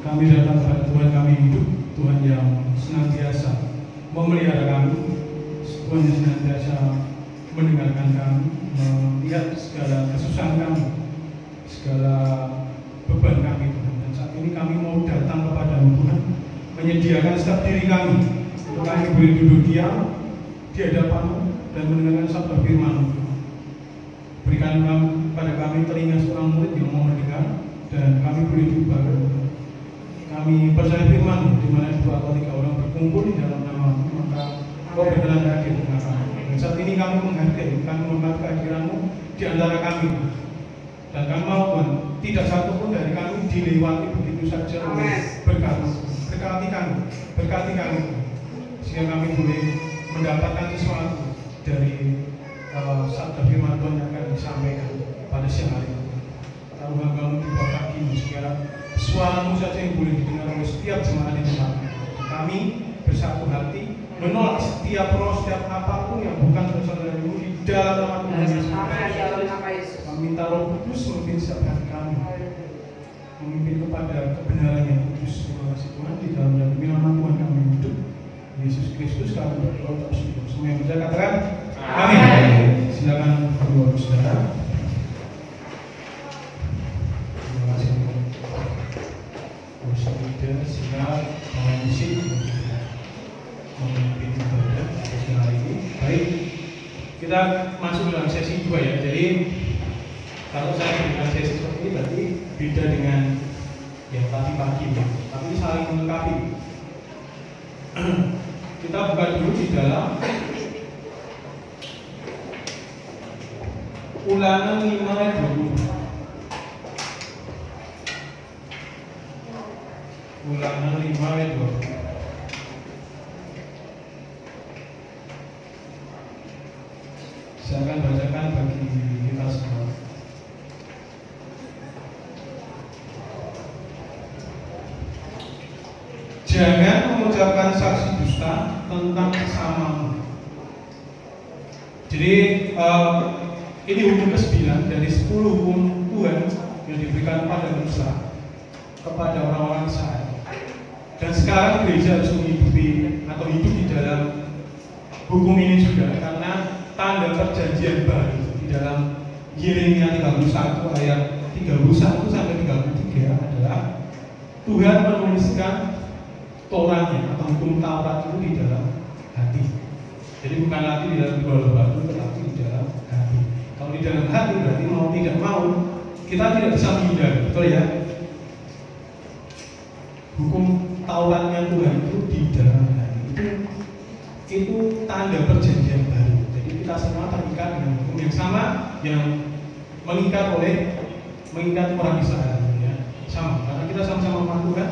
Kami datang kepada Tuhan kami hidup, Tuhan yang senantiasa memelihara kami, Tuhan yang senantiasa mendengarkan kami, melihat segala kesusahan kami, segala beban kami Tuhan. Dan saat ini kami mau datang kepada Tuhan, menyediakan setiap diri kami untuk kami boleh duduk diam di hadapan dan mendengarkan sabda firman. Berikan pada kami telinga seorang murid yang mau mendengar, dan kami boleh diubah. Kami percaya firman, di mana 2 atau 3 orang berkumpul di dalam nama, maka Kau berkenan hadir di tengah kami. Dan saat ini kami menghargai, kami menghormati kehadiran-Mu di antara kami. Dan kami mau Tuhan, tidak satu pun dari kami dilewati begitu saja oleh berkat. Berkati kami, sehingga kami boleh mendapatkan sesuatu dari sabda firman Tuhan yang akan disampaikan pada siang hari ini. Tuhan kami di bawah kaki-Mu, sekiranya suara-Mu saja yang boleh didengar oleh setiap jemaat di tempat ini. Kami bersatu hati menolak setiap roh, setiap apapun yang bukan berasal dari-Mu di dalam nama Tuhan Yesus. Kami minta Roh Kudus memimpin setiap hati kami, memimpin kepada kebenaran yang kudus. Terima kasih Tuhan, di dalam nama Tuhan kami hidup, Yesus Kristus kami berdoa untuk semua. Semua yang bisa katakan amin. Silakan kedua saudara. Terima kasih. Musik siap musik memimpin ibadah sesi hari ini. Baik, kita masuk dalam sesi 2 ya. Jadi kalau saya berikan sesi seperti ini berarti beda dengan yang tadi pagi ya. Tapi saling melengkapi. Kita buka dulu di dalam Ulangan 5 ayat 20. Ulangan 5 ayat 20. Saya akan bacakan bagi kita semua. Jangan mengucapkan saksi dusta tentang sesamamu. Jadi ini hukum ke-9 dari 10 hukum Tuhan yang diberikan pada Musa kepada orang-orang Israel. Dan sekarang gereja harus menghidupi atau hidup di dalam hukum ini juga, karena tanda perjanjian baru di dalam Yeremia 31 ayat 31 sampai 33 adalah Tuhan menuliskan Torahnya atau hukum Taurat itu di dalam hati. Jadi bukan lagi di dalam dua batu, tetapi di dalam hati. Kalau di dalam hati berarti mau tidak mau kita tidak bisa menghindar, betul ya? Hukum Tauratnya Tuhan itu di dalam hati. Itu tanda perjanjian baru. Jadi kita semua terikat dengan hukum yang sama yang mengikat orang Israel ya. Sama, karena kita sama-sama umat Tuhan.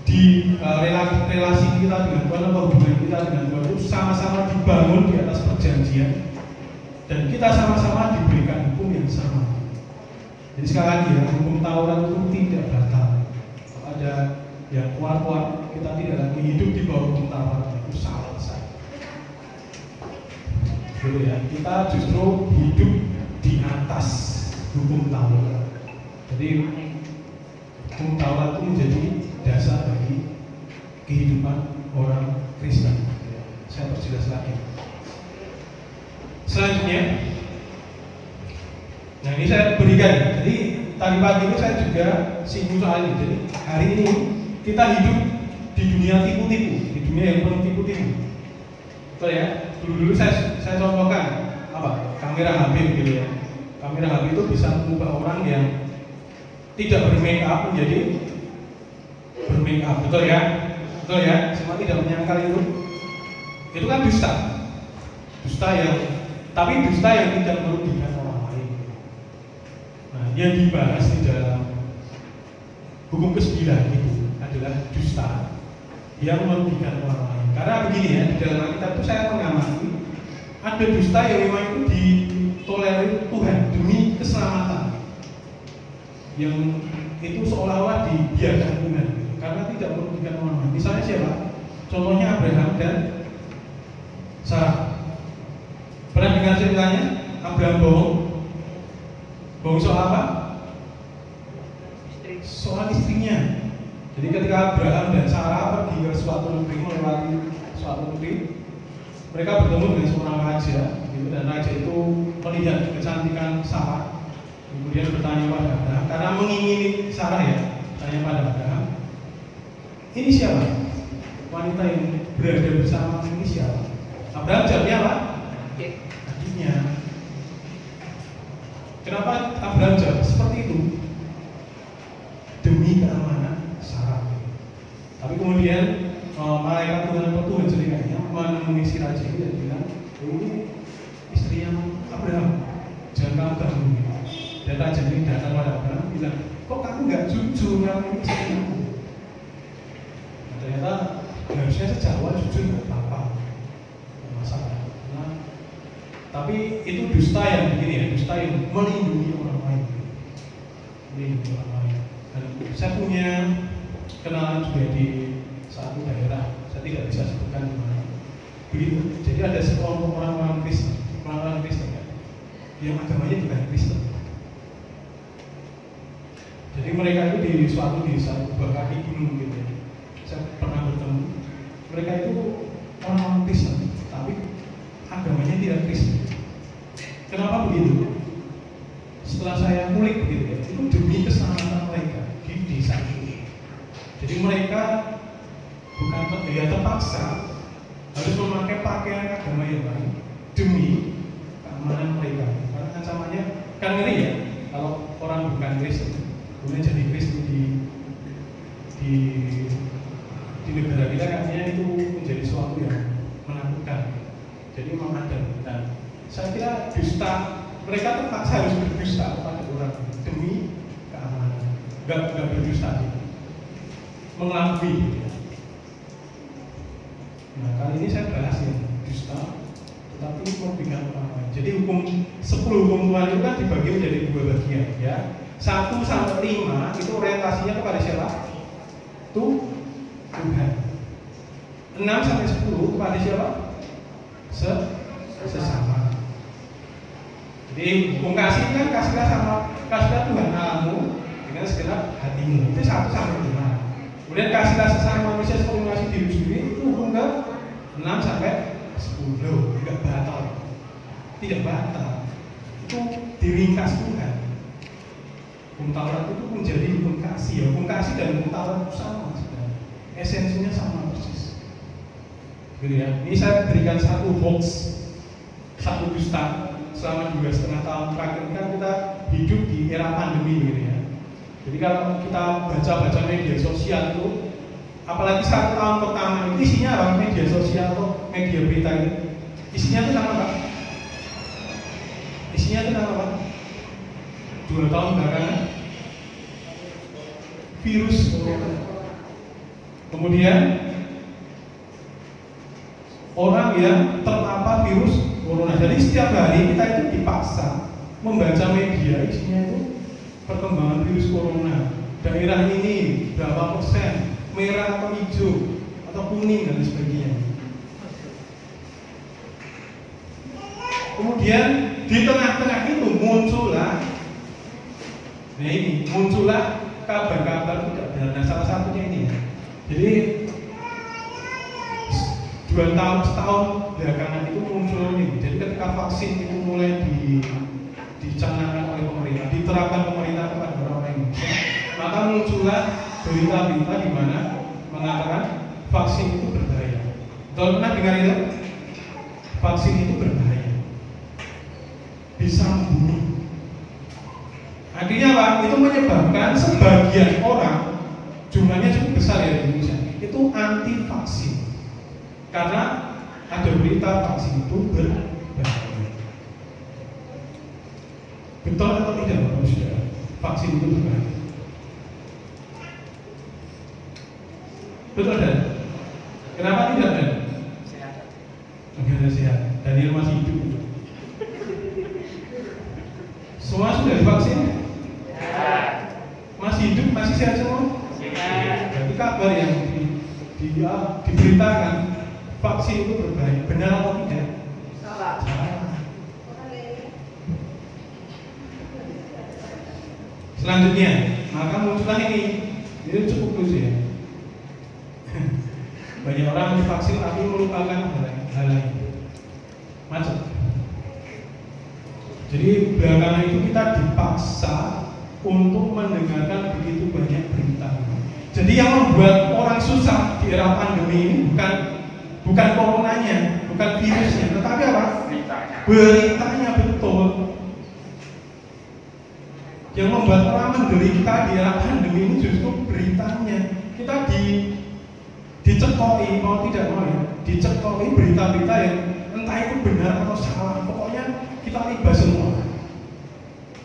Di relasi kita dengan Tuhan atau hubungan kita dengan Tuhan itu sama-sama dibangun di atas perjanjian, dan kita sama-sama diberikan hukum yang sama. Jadi sekali lagi ya, hukum Taurat itu tidak batal. Kalau ada yang kuat-kuat, kita tidak lagi hidup di bawah hukum Taurat, itu salah saya. Gitu ya, kita justru hidup di atas hukum Taurat. Jadi hukum Taurat itu menjadi dasar bagi kehidupan orang Kristen. Saya perjelas lagi. Selanjutnya, nah ini saya berikan. Jadi tadi pagi ini saya juga singgung soal ini. Jadi hari ini kita hidup di dunia tipu-tipu, di dunia yang penuh tipu-tipu. Betul ya? Dulu saya contohkan apa? Kamera HP gitu ya. Kamera HP itu bisa mengubah orang yang tidak bermake up menjadi bermake up, betul ya? Betul ya? Semua tidak menyangkal itu. Itu kan dusta. Tapi dusta yang tidak merugikan orang lain. Nah, yang dibahas di dalam hukum ke-9 itu adalah dusta yang merugikan orang lain. Karena begini ya, di dalam Alkitab itu saya mengamati ada dusta yang memang itu ditolerir Tuhan demi keselamatan, yang itu seolah-olah dibiarkan Tuhan karena tidak merugikan orang lain. Misalnya siapa? Contohnya Abraham dan Sarah. Pernah dengar ceritanya? Abraham bohong soal apa? Soal istrinya. ketika Abraham dan Sarah pergi ke suatu negeri, melewati suatu negeri, mereka bertemu dengan seorang raja, gitu, dan raja itu melihat kecantikan Sarah, kemudian bertanya pada Abraham, karena mengingini Sarah ya, tanya pada Abraham, ini siapa? Wanita yang berada bersama ini siapa? Abraham jawabnya apa? Adiknya. Kenapa Abraham jawab seperti itu? Demi keamanan Sarah. Tapi kemudian malaikat Tuhan atau Tuhan ceritanya menemui si raja ini dan bilang, ini istrinya Abraham, jangan kamu ganggu. Dan raja ini datang pada Abraham bilang, kok kamu nggak jujur ngaku istrimu? Nah, ternyata harusnya sejak awal jujur nggak apa-apa, masalah. Nah, tapi itu dusta yang begini ya, dusta yang melindungi orang lain, melindungi orang lain. Dan saya punya kenalan juga di satu daerah, saya tidak bisa sebutkan di mana. Begitu. Jadi ada sekelompok orang-orang Kristen ya, yang agamanya bukan Kristen. Jadi mereka itu di suatu desa bawah kaki gunung gitu. Saya pernah bertemu. Mereka itu orang-orang Kristen, tapi agamanya tidak Kristen. Kenapa begitu? Setelah saya kulik begitu ya, itu demi keselamatan mereka di desa itu. Jadi mereka bukan terpaksa harus memakai pakaian agama yang lain demi keamanan mereka. Karena ancamannya kan ngeri ya, kalau orang bukan Kristen kemudian jadi Kristen di negara kita, kayaknya itu menjadi sesuatu yang menakutkan. Jadi memang ada, dan saya kira dusta, mereka terpaksa harus berdusta kepada orang demi keamanan, nggak berdusta, mengelabui. Nah, kali ini saya bahas yang dusta, tetapi merugikan orang lain. Jadi 10 hukum Tuhan itu kan dibagi menjadi 2 bagian ya. 1 sampai 5 itu orientasinya kepada siapa? Tuhan. 6 sampai 10 kepada siapa? Sesama. Jadi hukum kasih kan kasihlah Tuhan Allahmu dengan segenap hatimu. Itu 1 sampai 5. Kemudian kasihlah sesama manusia seperti mengasihi diri sendiri, itu hukum ke 6 sampai 10. Tidak batal. Tidak batal. Itu diringkas Tuhan. Hukum Taurat itu menjadi hukum kasih ya. Hukum kasih dan hukum Taurat itu sama sebenarnya. Esensinya sama persis. Gitu ya. Ini saya berikan satu hoax, satu dusta. Selama 2,5 tahun terakhir kan kita hidup di era pandemi gitu ya. Jadi kalau kita baca media sosial itu, apalagi 1 tahun pertama itu isinya apa? Media sosial atau media berita itu isinya itu nama apa? Isinya itu nama apa? 2 tahun belakangan virus corona. Kemudian orang yang terpapar virus corona. Jadi setiap hari kita itu dipaksa membaca media, isinya itu perkembangan virus corona. Daerah ini berapa persen, merah atau hijau atau kuning dan sebagainya. Kemudian di tengah-tengah itu muncullah kabar-kabar tidak benar. Nah, salah satunya ini. Jadi 2 tahun setahun belakangan itu muncul ini. Jadi ketika vaksin itu mulai dicanangkan oleh pemerintah, diterapkan pemerintah kepada orang Indonesia, maka muncullah berita-berita di mana mengatakan vaksin itu berbahaya. Betul, pernah dengar itu? Vaksin itu berbahaya, bisa membunuh. Akhirnya apa? Itu menyebabkan sebagian orang, jumlahnya cukup besar ya di Indonesia, itu anti vaksin. Karena ada berita vaksin itu berbahaya. Betul atau tidak, Bapak Saudara? Vaksin itu berbahaya. Betul dan? Kenapa tidak dan? Sehat. Negara sehat. Daniel masih hidup. Semua sudah divaksin? Ya. Masih hidup, masih sehat semua? Sehat. Berarti kabar yang diberitakan vaksin itu berbahaya, benar atau tidak? Salah. Selanjutnya, maka muncullah ini cukup lucu ya. Banyak orang divaksin tapi melupakan hal lain. Macet. Jadi belakangan itu kita dipaksa untuk mendengarkan begitu banyak berita. Jadi yang membuat orang susah di era pandemi ini bukan coronanya, bukan virusnya, tetapi apa? Beritanya betul. Yang membuat orang menderita di era pandemi ini justru beritanya. Kita dicekoi, mau tidak mau ya, dicekoi berita-berita yang entah itu benar atau salah. Pokoknya kita libas semua.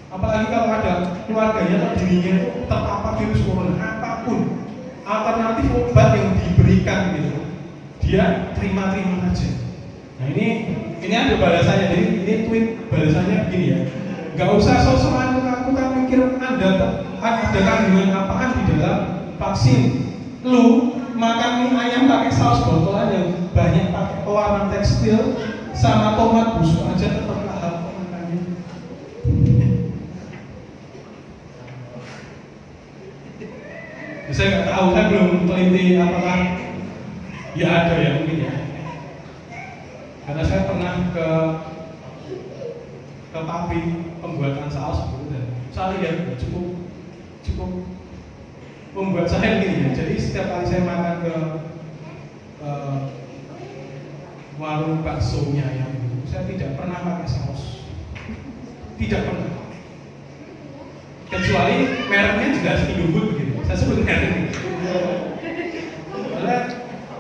Apalagi kalau ada keluarganya atau dirinya itu terpapar virus corona, apapun alternatif obat yang diberikan gitu, dia terima-terima aja. Nah ini ada balasannya. Jadi ini tweet balasannya begini ya. Gak usah sok-sokan aku mikir ada kandungan apaan di dalam vaksin. Lu makan mie ayam pakai saus botolan yang banyak pakai pewarna tekstil sama tomat busuk aja tetap lahap makannya. Saya nggak tahu, saya belum teliti apakah ya ada ya mungkin ya. Karena saya pernah ke pabrik pembuatan saus gitu dan saya lihat cukup membuat saya begini ya. Jadi setiap kali saya makan ke warung baksonya yang gitu, saya tidak pernah pakai saus, tidak pernah. Kecuali mereknya jelas Indofood begitu. Saya sebut merek.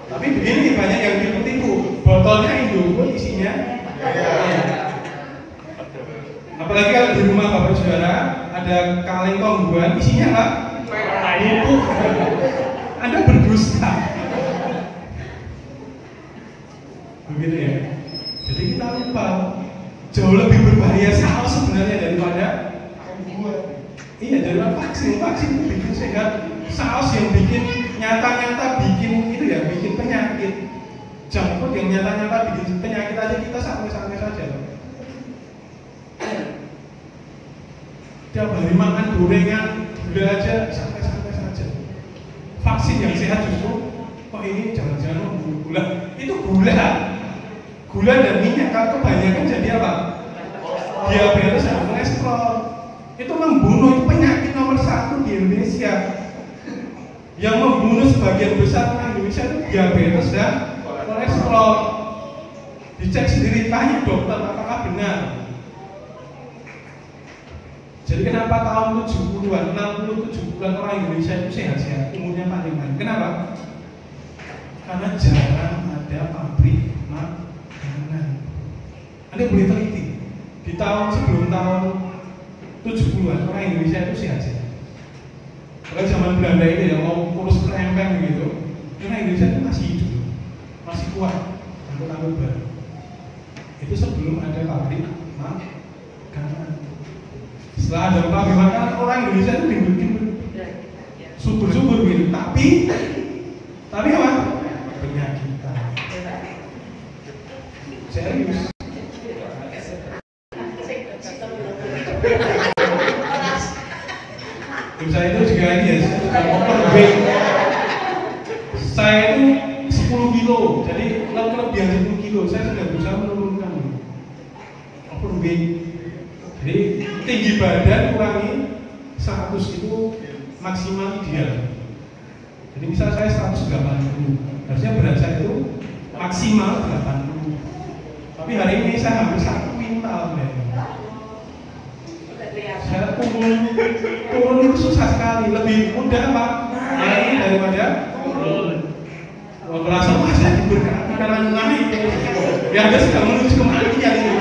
Tapi begini banyak yang tipu-tipu. Botolnya Indofood isinya. Apalagi kalau di rumah Bapak Saudara ada kaleng tongguan isinya apa? Pupuk. Anda berdusta. Begitu ya. Jadi kita lupa jauh lebih berbahaya saus sebenarnya daripada daripada vaksin. Vaksin itu bikin sehat. Saus yang bikin nyata-nyata bikin itu ya, bikin penyakit. Junk food yang nyata-nyata bikin penyakit aja kita santai-santai saja. Tiap hari makan gorengan, gula aja, santai-santai saja. Vaksin yang sehat justru, kok ini jangan-jangan membunuh gula. Itu gula dan minyak, kalau kebanyakan jadi apa? Diabetes dan kolesterol. Itu membunuh, itu penyakit nomor 1 di Indonesia. Yang membunuh sebagian besar orang Indonesia itu diabetes dan kolesterol. Dicek sendiri, tanya dokter apakah benar. Jadi kenapa tahun 70-an, 60, 70-an orang Indonesia itu sehat-sehat, umurnya panjang-panjang. Kenapa? Karena jarang ada pabrik makanan. Anda boleh teliti. Di sebelum tahun 70-an orang Indonesia itu sehat-sehat. Kalau zaman Belanda ini yang mau kurus kerempeng gitu, orang Indonesia itu masih hidup, masih kuat untuk baru. Itu sebelum ada pabrik makanan. Setelah ada pabrik makanan, orang Indonesia itu dibikin subur-subur gitu. Tapi apa? Penyakitan. Serius. Saya itu juga ini ya, overweight. Saya itu 10 kilo, jadi kelebihan 10 kilo. Saya sudah berusaha menurunkan overweight. Jadi tinggi badan kurangi 100 itu maksimal ideal. Jadi misal saya 180, harusnya berat saya itu maksimal 80. Tapi hari ini saya hampir 1 kuintal. Saya turun itu susah sekali, lebih mudah Pak naik daripada turun. Merasa saya diberkati karena naik. Ya Anda sedang menuju kematian ini.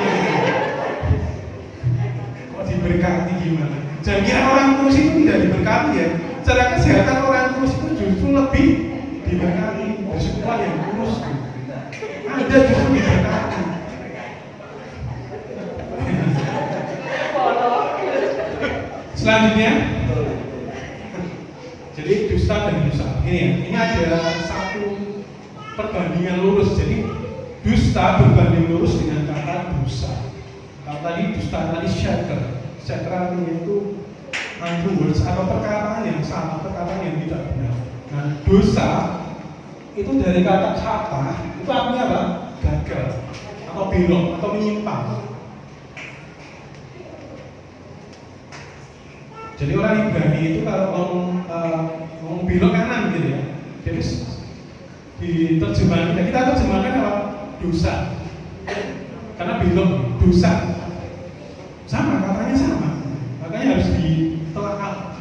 Kok diberkati gimana? Jangan kira orang kurus itu tidak diberkati ya. Secara kesehatan orang kurus itu justru lebih diberkati. Bersyukurlah yang kurus. Ada justru diberkati. Selanjutnya, jadi dusta dan dosa. Ini ada satu perbandingan lurus. Jadi dusta berbanding lurus dengan kata dosa. Kalau tadi dusta tadi shatter artinya itu untrue words atau perkataan yang salah, perkataan yang tidak benar. Nah dosa itu dari kata itu artinya apa? Gagal atau belok atau menyimpang. Jadi orang Ibrani itu kalau ngomong belok kanan gitu ya. Jadi di terjemahan kita terjemahkan apa? Dosa. Karena belok dosa. Sama, katanya sama. Makanya harus ditelaah.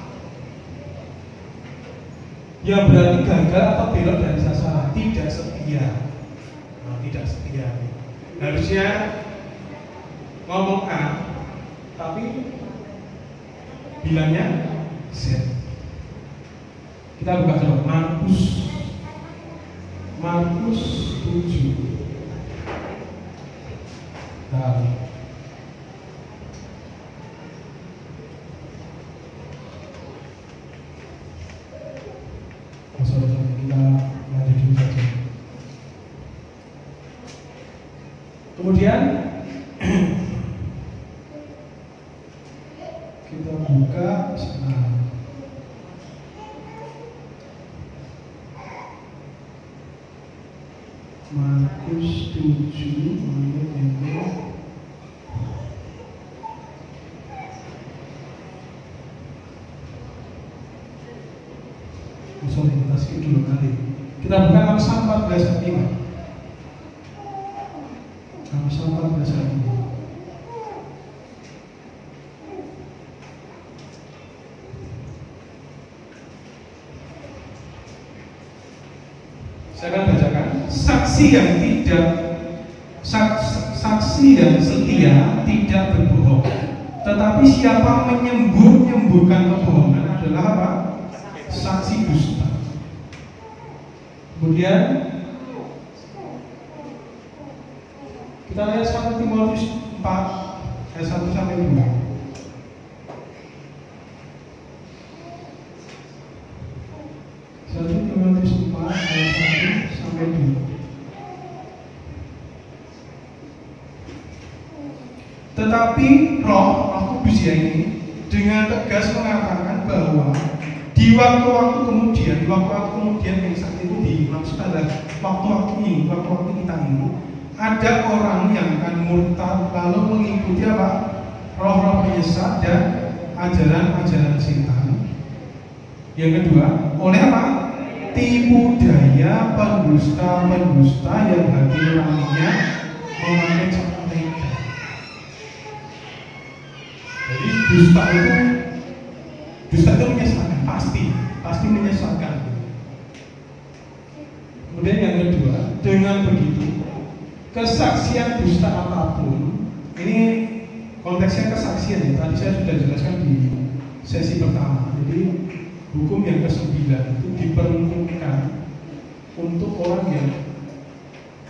Ya berarti gagal atau belok dari sasaran, tidak setia. Tidak setia. Harusnya ngomong A, tapi bilangnya Z. Kita buka coba Markus 7. Nah, kita lanjutkan saja. Kemudian kita buka Markus 7 ayat yang kita skip dulu nanti. Kita buka Amsal 14 ayat 5. Amsal 14 ayat 5. Saya akan bacakan. Saksi yang setia tidak berbohong. Tetapi siapa menyemburkan kebohongan adalah apa? Saksi dusta. Kemudian kita lihat 1 Timotius 4 ayat 1 sampai 2. 1 Timotius 4 ayat 1 sampai 2. Tetapi Roh Kudus ini dengan tegas mengatakan bahwa di waktu-waktu kemudian yang saat itu dimaksud adalah waktu-waktu kita ini ada orang yang akan murtad lalu mengikuti apa? Roh-roh penyesat dan ajaran-ajaran setan. Yang kedua, oleh apa? Tipu daya pendusta yang hati nuraninya memakai cara mereka. Jadi dusta itu menyesatkan, pasti menyesatkan. Kemudian yang kedua, dengan begitu kesaksian dusta apapun, ini konteksnya kesaksian ya. Tadi saya sudah jelaskan di sesi pertama. Jadi hukum yang ke-9 itu diperuntukkan untuk orang yang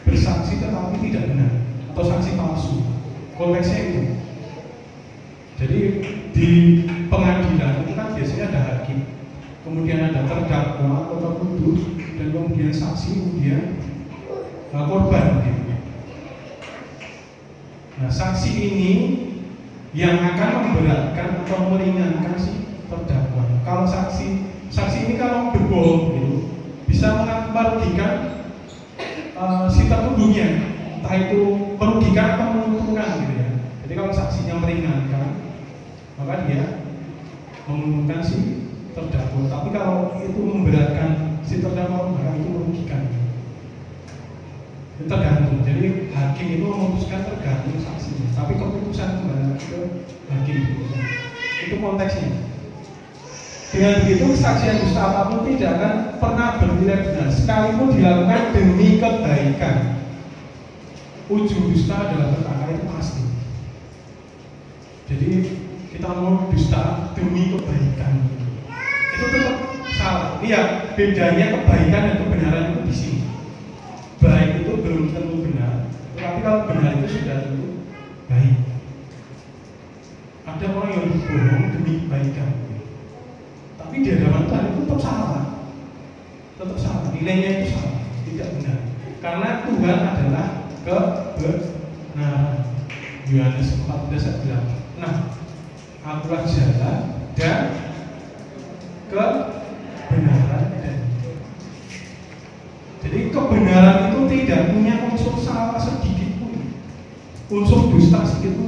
bersaksi tetapi tidak benar atau saksi palsu. Konteksnya itu. Jadi di pengadilan itu kan biasanya ada hakim, kemudian ada terdakwa atau tertuduh, dan kemudian saksi, kemudian korban. Gitu. Nah, saksi ini yang akan memberatkan atau meringankan si terdakwa. Kalau saksi ini kalau berbohong gitu, bisa merugikan si tertuduhnya, entah itu merugikan atau menguntungkan gitu ya. Jadi kalau saksinya meringankan, maka dia menguntungkan si terdakwa. Tapi kalau itu memberatkan si terdakwa, maka itu merugikan. Itu tergantung. Jadi hakim itu memutuskan tergantung saksinya. Tapi keputusan kembali ke hakim. Itu konteksnya. Dengan begitu kesaksian dusta apapun tidak akan pernah bernilai benar, sekalipun dilakukan demi kebaikan. Ujung dusta adalah petaka, itu pasti. Jadi kita mau dusta demi kebaikan, itu tetap salah. Lihat bedanya kebaikan dan kebenaran itu di sini. Baik itu belum tentu benar, tetapi kalau benar itu sudah tentu baik. Ada orang yang berbohong demi kebaikan, tapi di hadapan Tuhan itu tetap salah. Nilainya itu salah, tidak benar. Karena Tuhan adalah kebenaran. Yohanes 14 ayat 8. Nah, akulah jalan dan kebenaran dan Jadi kebenaran itu tidak punya unsur salah sedikit pun, unsur dusta sedikit pun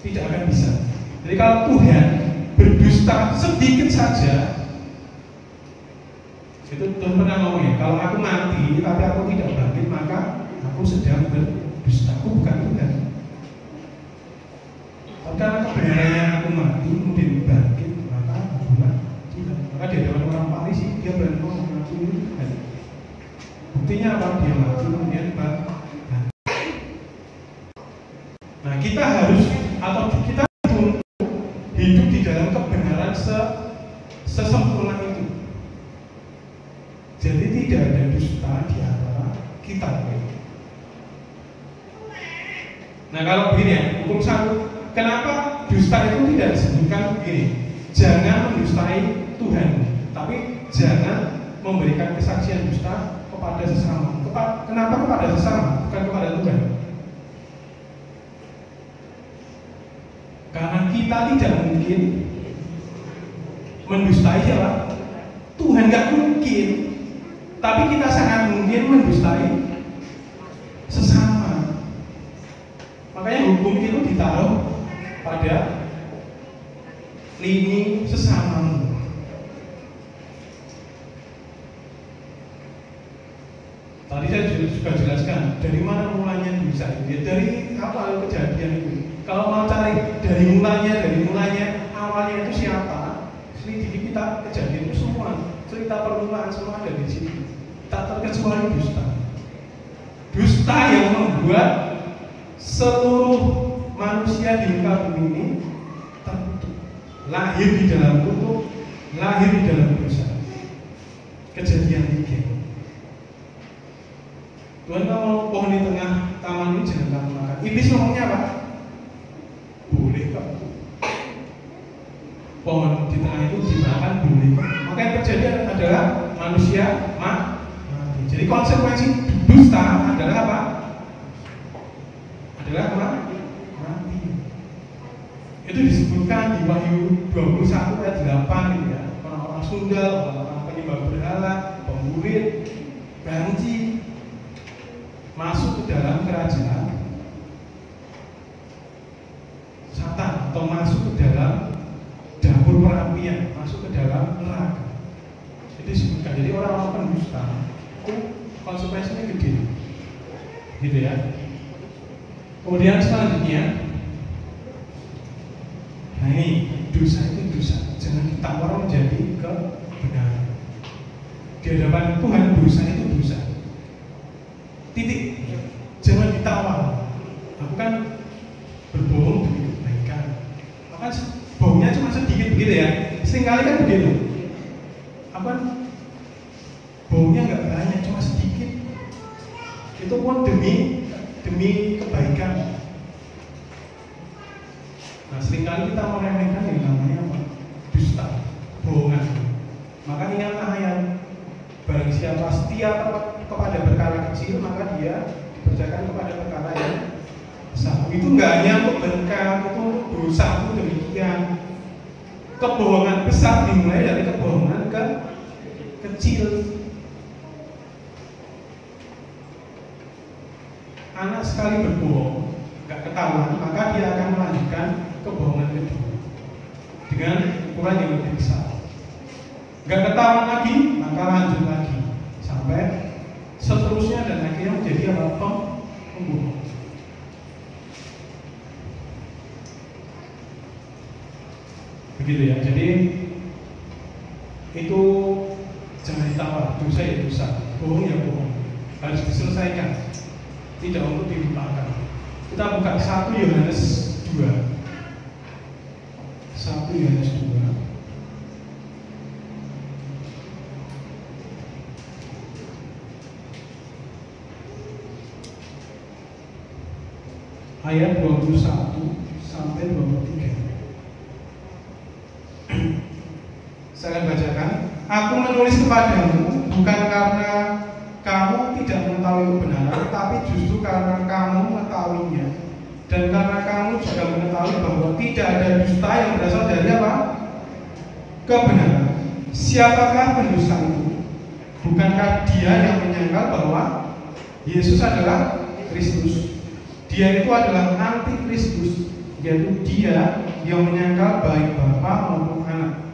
tidak akan bisa. Jadi kalau Tuhan berdusta sedikit saja, itu Tuhan pernah ngomong ya, kalau aku mati tapi aku tidak bangkit maka aku sedang berdusta. Aku bukan Tuhan. Tapi karena kebenarannya aku mati kemudian bangkit, maka aku bukan Tuhan. Maka di hadapan orang Farisi dia berani ngomong aku ini Tuhan. Buktinya apa? Dia mati kemudian bangkit. Nah kita harus atau kita hidup di dalam kebenaran sesempurna itu. Jadi tidak ada dusta di antara kita. Nah kalau begini ya, hukum satu, kenapa dusta itu tidak disebutkan begini? Jangan mendustai Tuhan, tapi jangan memberikan kesaksian dusta kepada sesama. Kenapa kepada sesama, bukan kepada Tuhan? Karena kita tidak mungkin mendustai siapa? Tuhan nggak mungkin. Tapi kita sangat mungkin mendustai sesama. Makanya hukum itu ditaruh pada lini sesamamu. Tadi saya juga jelaskan dari mana mulanya dosa itu. Dari awal kejadian itu. Kalau mau cari dari mulanya awalnya itu siapa? Selidiki kita kejadian itu semua, cerita permulaan semua ada di sini. Tak terkecuali dusta. Dusta yang membuat seluruh manusia di muka bumi ini terkutuk, lahir di dalam kutuk, lahir di dalam dosa. Kejadian 3. Tuhan mau pohon di tengah taman ini jangan kamu makan. Iblis ngomongnya apa? Boleh kok. Pohon di tengah itu dimakan boleh kok. Maka yang terjadi adalah manusia mati. Jadi konsekuensi dusta adalah apa? Adalah apa? Mati. Itu disebutkan di Wahyu 21 ayat 8 gitu ya. Orang-orang sundal, orang-orang penyembah berhala, pemburit, banci masuk ke dalam kerajaan Satan atau masuk ke dalam dapur perapian, masuk ke dalam neraka. Itu disebutkan. Jadi orang-orang pendusta itu konsekuensinya gede, gitu ya. Kemudian selanjutnya, nah ini dosa itu dosa, jangan ditawar menjadi kebenaran. Di hadapan Tuhan dosa itu dosa. Titik, jangan ditawar. Aku kan berbohong demi kebaikan. Maka bohongnya cuma sedikit begitu ya. Seringkali kan begitu. Aku kan bohongnya nggak banyak, cuma sedikit. Itu pun demi kebaikan. Nah, seringkali kita meremehkan yang namanya apa? Dusta, bohongan. Maka ingatlah ayat, barang siapa setia kepada perkara kecil, maka dia dipercayakan kepada perkara yang besar. Itu nggak hanya untuk berkah, itu dosa itu demikian. Kebohongan besar dimulai dari kebohongan kecil. Anak sekali berbohong, nggak ketahuan, maka dia akan melanjutkan kebohongan kedua dengan ukuran yang lebih besar. Nggak ketahuan lagi, maka lanjut lagi sampai seterusnya dan akhirnya menjadi apa? Pembohong. Begitu ya. Jadi itu jangan ditawar. Dosa ya dosa, bohong ya bohong. Harus diselesaikan. Tidak untuk dilupakan. Kita buka 1 Yohanes 2. 1 Yohanes 2. Ayat 21 sampai 23. Saya akan bacakan. Aku menulis kepadamu bukan karena kamu tidak mengetahui kebenaran, tetapi justru karena kamu mengetahuinya, dan karena kamu juga mengetahui bahwa tidak ada dusta yang berasal dari apa? Kebenaran. Siapakah pendusta itu? Bukankah dia yang menyangkal bahwa Yesus adalah Kristus? Dia itu adalah anti-Kristus, yaitu dia yang menyangkal baik Bapa maupun Anak.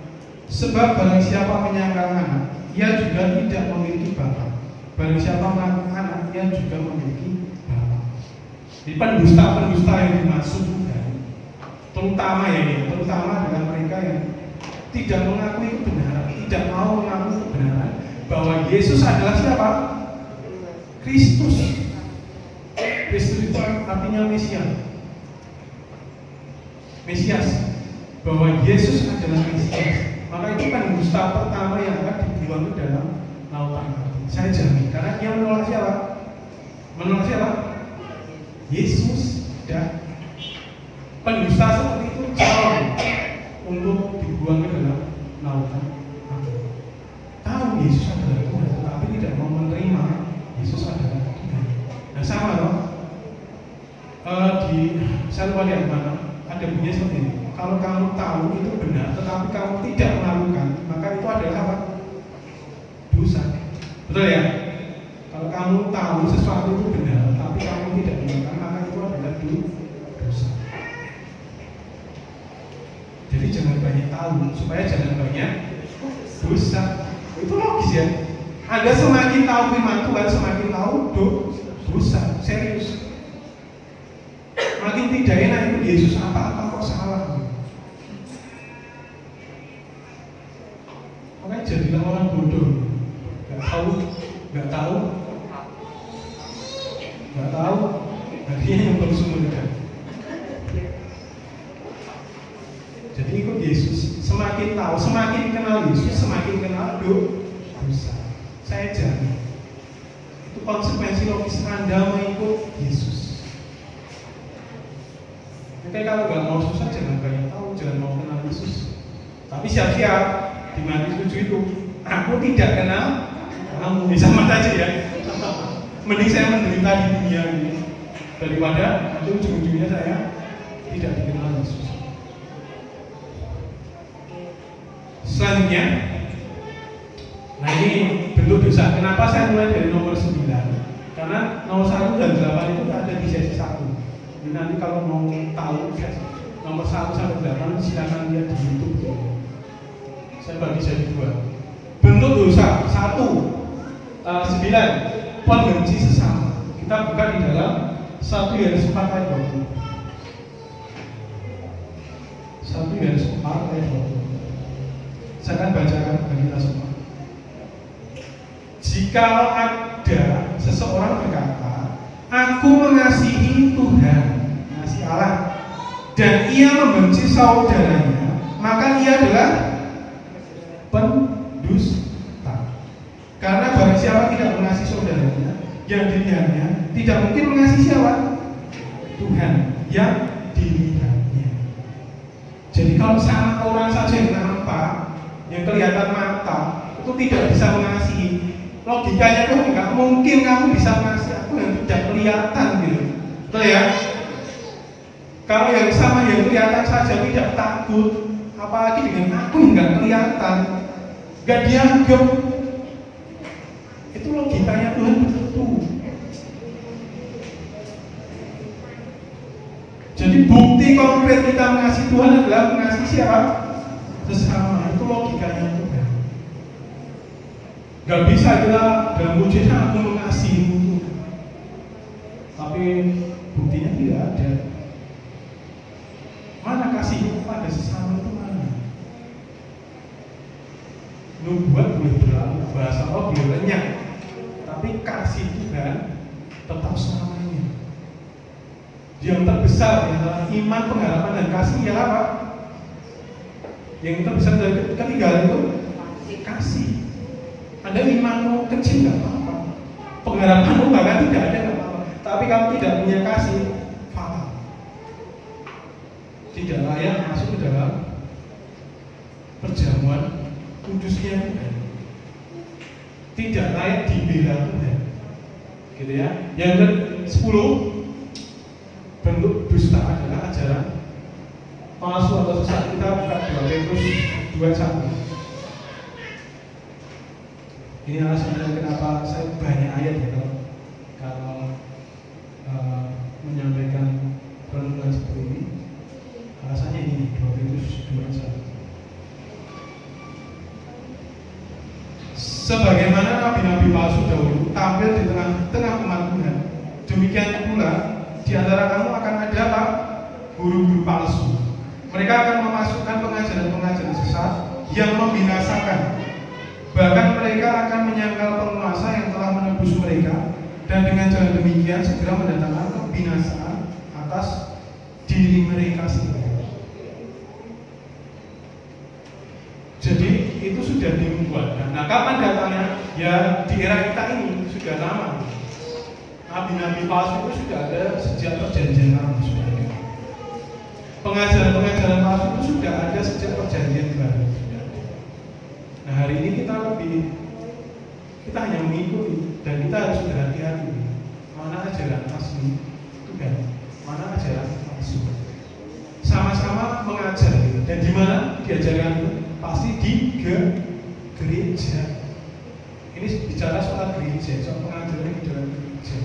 Sebab barang siapa menyangkal Anak, ia juga tidak memiliki Bapa. Barang siapa mengaku Anak, ia juga memiliki Bapa. Jadi pendusta-pendusta yang dimaksud, terutama adalah mereka yang tidak mengakui kebenaran, tidak mau mengakui kebenaran bahwa Yesus adalah siapa? Kristus. Kristus itu artinya Mesias. Bahwa Yesus adalah Mesias. Maka itu pendusta pertama yang akan dibuang ke dalam lautan api. Saya jamin, karena dia menolak siapa? Menolak siapa? Yesus. Dan pendusta seperti itu calon untuk dibuang ke dalam lautan api. Tahu Yesus adalah Tuhan, tetapi tidak mau menerima Yesus adalah Tuhan. Nah sama loh. Saya lupa di mana ada bunyi seperti ini. Kalau kamu tahu itu benar, tetapi kamu tidak melakukan, maka itu adalah apa? Dosa. Betul ya? Kalau kamu tahu sesuatu itu benar, tapi kamu tidak melakukan, maka itu adalah dosa. Jadi jangan banyak tahu, supaya jangan banyak dosa. Itu logis ya. Anda semakin tahu firman Tuhan, semakin tahu dosa. Serius. Makin tidak enak itu Yesus apa-apa kok salah. Makanya jadilah orang bodoh. Gak tahu. Akhirnya yang bersumberkan. Jadi ikut Yesus. Semakin tahu, semakin kenal Yesus, semakin kenal dosa. Saya jamin. Itu konsekuensi logis Anda mengikut Yesus. Oke, kalau nggak mau susah jangan banyak tahu, jangan mau kenal Yesus. Tapi siap-siap di Matius 7 itu, aku tidak kenal kamu, bisa mata aja ya. Mending saya menderita di dunia ini daripada nanti ujung-ujungnya saya tidak dikenal Yesus. Selanjutnya, nah ini bentuk dosa. Kenapa saya mulai dari nomor 9? Karena nomor 1 dan 8 itu ada di sesi 1. Jadi nanti kalau mau tahu nomor 1 sampai 8 silakan lihat di YouTube. Saya bagi jadi 2. Bentuk dosa 9 pembenci sesama. Kita buka di dalam 1 Yohanes 4 ayat 20. 1 Yohanes 4 ayat 20. Saya akan bacakan bagi kita semua. Jika ada seseorang berkata, aku mengasihi Tuhan, mengasihi Allah, dan ia membenci saudaranya, maka ia adalah pendusta. Karena barang siapa tidak mengasihi saudaranya yang dilihatnya, tidak mungkin mengasihi siapa? Tuhan yang dilihatnya. Jadi kalau sama orang saja yang nampak, yang kelihatan mata, itu tidak bisa mengasihi. Logikanya tuh nggak mungkin kamu bisa mengasihi aku yang tidak kelihatan gitu. Betul ya? Kalau yang sama yang kelihatan saja tidak takut, apalagi dengan aku yang nggak kelihatan, nggak dianggap. Itu logikanya Tuhan begitu. Jadi bukti konkret kita mengasihi Tuhan adalah mengasihi siapa? Sesama. Itu logikanya Tuhan. Gak bisa kita dalam mujizat aku mengasihimu, tapi buktinya tidak ada. Mana kasihmu kepada sesama itu mana? Nubuat boleh berlalu, bahasa Allah boleh lenyap, tapi kasih Tuhan tetap selamanya. Yang terbesar adalah iman, pengharapan, dan kasih ya apa? Yang terbesar dari ketiga itu kasih. Ada imanmu kecil nggak apa-apa, pengharapanmu bahkan tidak ada nggak apa-apa, tapi kamu tidak punya kasih, fatal. Tidak layak masuk ke dalam perjamuan kudusnya Tuhan. Tidak layak dibela Tuhan. Gitu ya. Yang ke-10, bentuk dusta adalah ajaran palsu atau sesat. Kita buka 2 Petrus 2:1. 2 Ini alasannya kenapa saya banyak ayat ya kalau menyampaikan renungan seperti ini. Alasannya ini 2 Petrus 2:1. Sebagaimana nabi-nabi palsu dahulu tampil di tengah-tengah umat Tuhan, demikian pula di antara kamu akan ada apa? Guru-guru palsu. Mereka akan memasukkan pengajaran-pengajaran sesat yang membinasakan. Bahkan mereka akan menyangkal penguasa yang telah menebus mereka, dan dengan cara demikian segera mendatangkan kebinasaan atas diri mereka sendiri. Jadi itu sudah dibuatkan. Nah, kapan datangnya? Ya di era kita ini sudah lama. Nabi-nabi palsu itu sudah ada sejak perjanjian lama. Pengajaran-pengajaran palsu itu sudah ada sejak perjanjian baru. Nah, hari ini kita hanya mengikuti, dan kita harus berhati-hati mana ajaran asli Tuhan, mana ajaran palsu. Sama-sama mengajar gitu. Dan di mana diajarkan itu? Pasti di gereja. Ini bicara soal gereja, soal pengajaran di dalam gereja.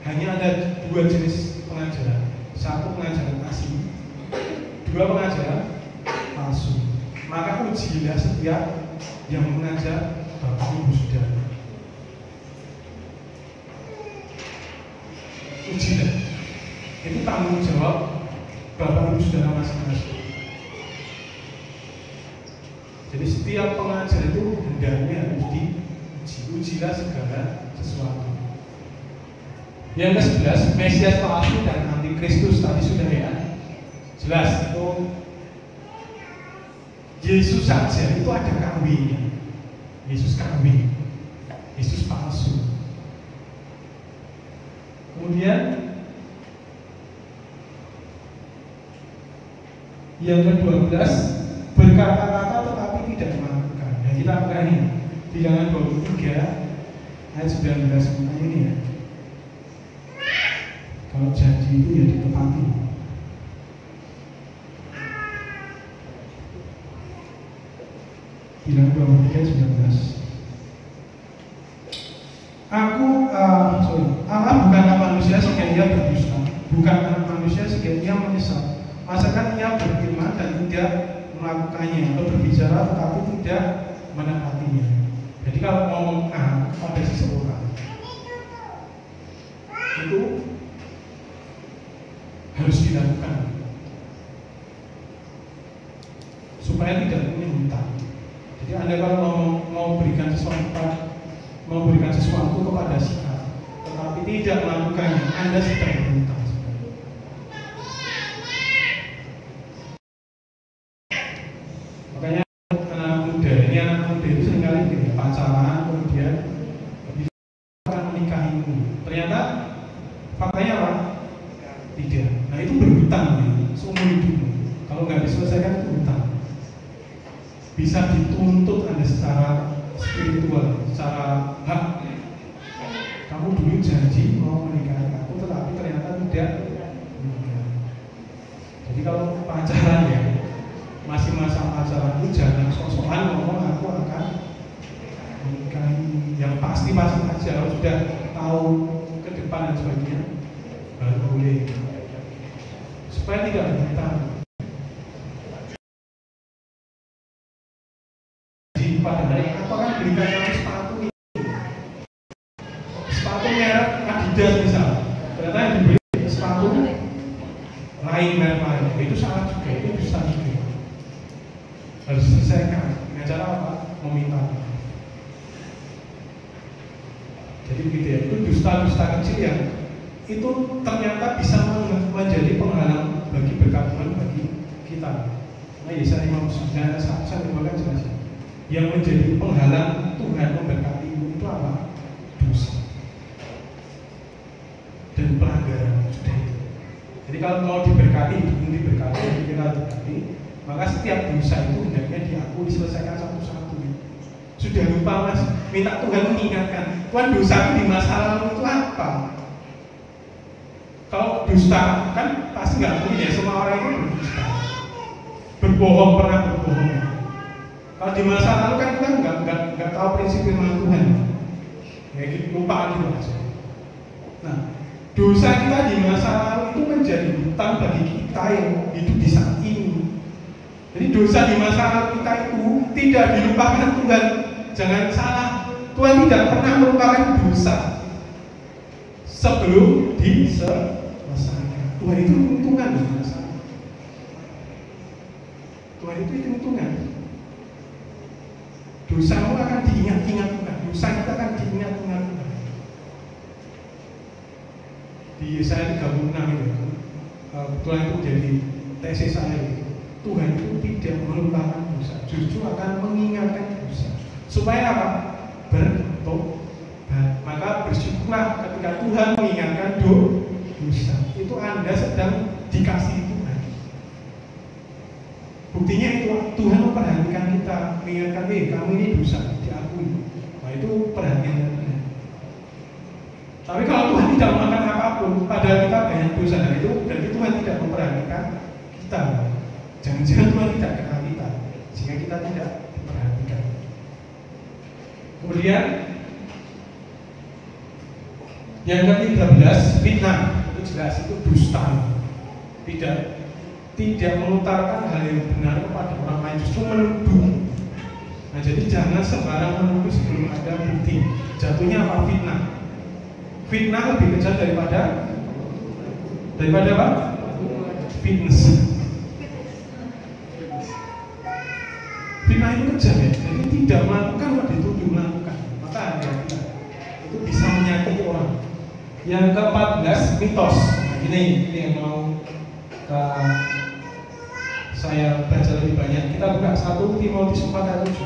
Hanya ada 2 jenis pengajaran. Satu pengajaran asli, 2 pengajaran palsu. Maka ujilah setiap yang mengajar Bapak Ibu Saudara. Ujilah. Itu tanggung jawab Bapak Ibu Saudara masing-masing. Jadi setiap pengajar itu hendaknya harus diujilah segala sesuatu. Yang ke-11, Mesias palsu dan antikristus tadi sudah ya. Jelas itu Yesus saja itu ada kambingnya. Yesus kambing, Yesus palsu. Kemudian yang ke-12, berkata-kata tetapi tidak melakukan. Nah, kita buka ini Bilangan 23 ayat 19 ini ya. Kalau janji itu ya ditepati. Bilangan 23 19. Allah bukanlah manusia sehingga ia berdusta, bukan anak manusia sehingga ia menyesal. Masakan ia berfirman dan tidak melakukannya, atau berbicara tetapi tidak menepatinya. Jadi kalau ngomong pada seseorang itu harus dilakukan supaya tidak punya hutang. Jadi Anda kalau mau berikan sesuatu kepada si A, tetapi tidak melakukannya, Anda sedang berhutang. Makanya anak muda itu seringkali pacaran, kemudian akan menikahimu. Ternyata faktanya apa? Tidak. Nah itu berhutang seumur hidupmu. Kalau nggak diselesaikan itu hutang. Bisa dituntut Anda secara spiritual, secara hak. Kamu dulu janji mau menikahi aku, tetapi ternyata tidak. Jadi kalau pacaran ya, masih masa pacaran itu jangan sok-sokan ngomong aku akan menikahi. Yang pasti aja, kalau sudah tahu ke depan dan sebagainya baru boleh, supaya tidak berhutang. Pada hari apa kan berikan yang sepatu ini, sepatu merek Adidas misal, ternyata yang dibeli sepatu lain merek lain, itu salah juga, itu bisa juga. Harus diselesaikan dengan cara apa? Meminta. Jadi begitu ya, itu dusta-dusta kecil yang itu ternyata bisa menjadi penghalang bagi berkat Tuhan bagi kita. Nah, Yesaya 59 saya bacakan jelas. Yang menjadi penghalang Tuhan memberkati itu apa? Dosa dan pelanggaran sudah itu. Jadi kalau mau diberkati, kita diberkati, maka setiap dosa itu hendaknya diakui, diselesaikan satu-satu. Sudah lupa mas, minta Tuhan mengingatkan, Tuhan dosa di masa lalu itu apa? Kalau dusta kan pasti nggak mungkin ya, semua orang itu berdusta, berbohong, pernah berbohong. Kalau di masa lalu kan kita nggak tahu prinsip firman Tuhan, ya gitu, lupa gitu aja. Nah, dosa kita di masa lalu itu menjadi hutang bagi kita yang hidup di saat ini. Jadi dosa di masa lalu kita itu tidak dilupakan Tuhan. Jangan salah, Tuhan tidak pernah melupakan dosa sebelum diselesaikan. Tuhan itu hitung-hitungan di masa lalu. Tuhan itu hitung-hitungan. Dosamu akan diingat-ingat Tuhan. Dosa kita akan diingat-ingat Tuhan. Di Yesaya 36 itu, Tuhan itu jadi tesis saya itu. Tuhan itu tidak melupakan dosa, justru akan mengingatkan dosa. Supaya apa? Bertobat. Maka bersyukurlah ketika Tuhan mengingatkan dosa. Itu Anda sedang dikasih Tuhan. Buktinya itu Tuhan memperhatikan kita, mengingatkan, kamu ini dosa, diakui. Nah itu perhatian Tuhan. Tapi kalau Tuhan tidak melakukan apapun, padahal kita banyak dosa, dan itu berarti Tuhan tidak memperhatikan kita. Jangan-jangan Tuhan tidak kenal kita, sehingga kita tidak diperhatikan. Kemudian yang ke-13, fitnah. Itu jelas, itu dusta. Tidak mengutarakan hal yang benar kepada orang lain, justru menuduh. Nah, jadi jangan sembarang menuduh sebelum ada bukti. Jatuhnya apa? Fitnah. Fitnah lebih kejam daripada apa? Fitness. Fitnah itu kejam ya. Jadi tidak melakukan kok dituduh melakukan. Maka hati-hati. Itu bisa menyakiti orang. Yang ke-14, mitos. Nah, ini yang mau saya baca lebih banyak. Kita buka 1 Timotius 4 ayat 7.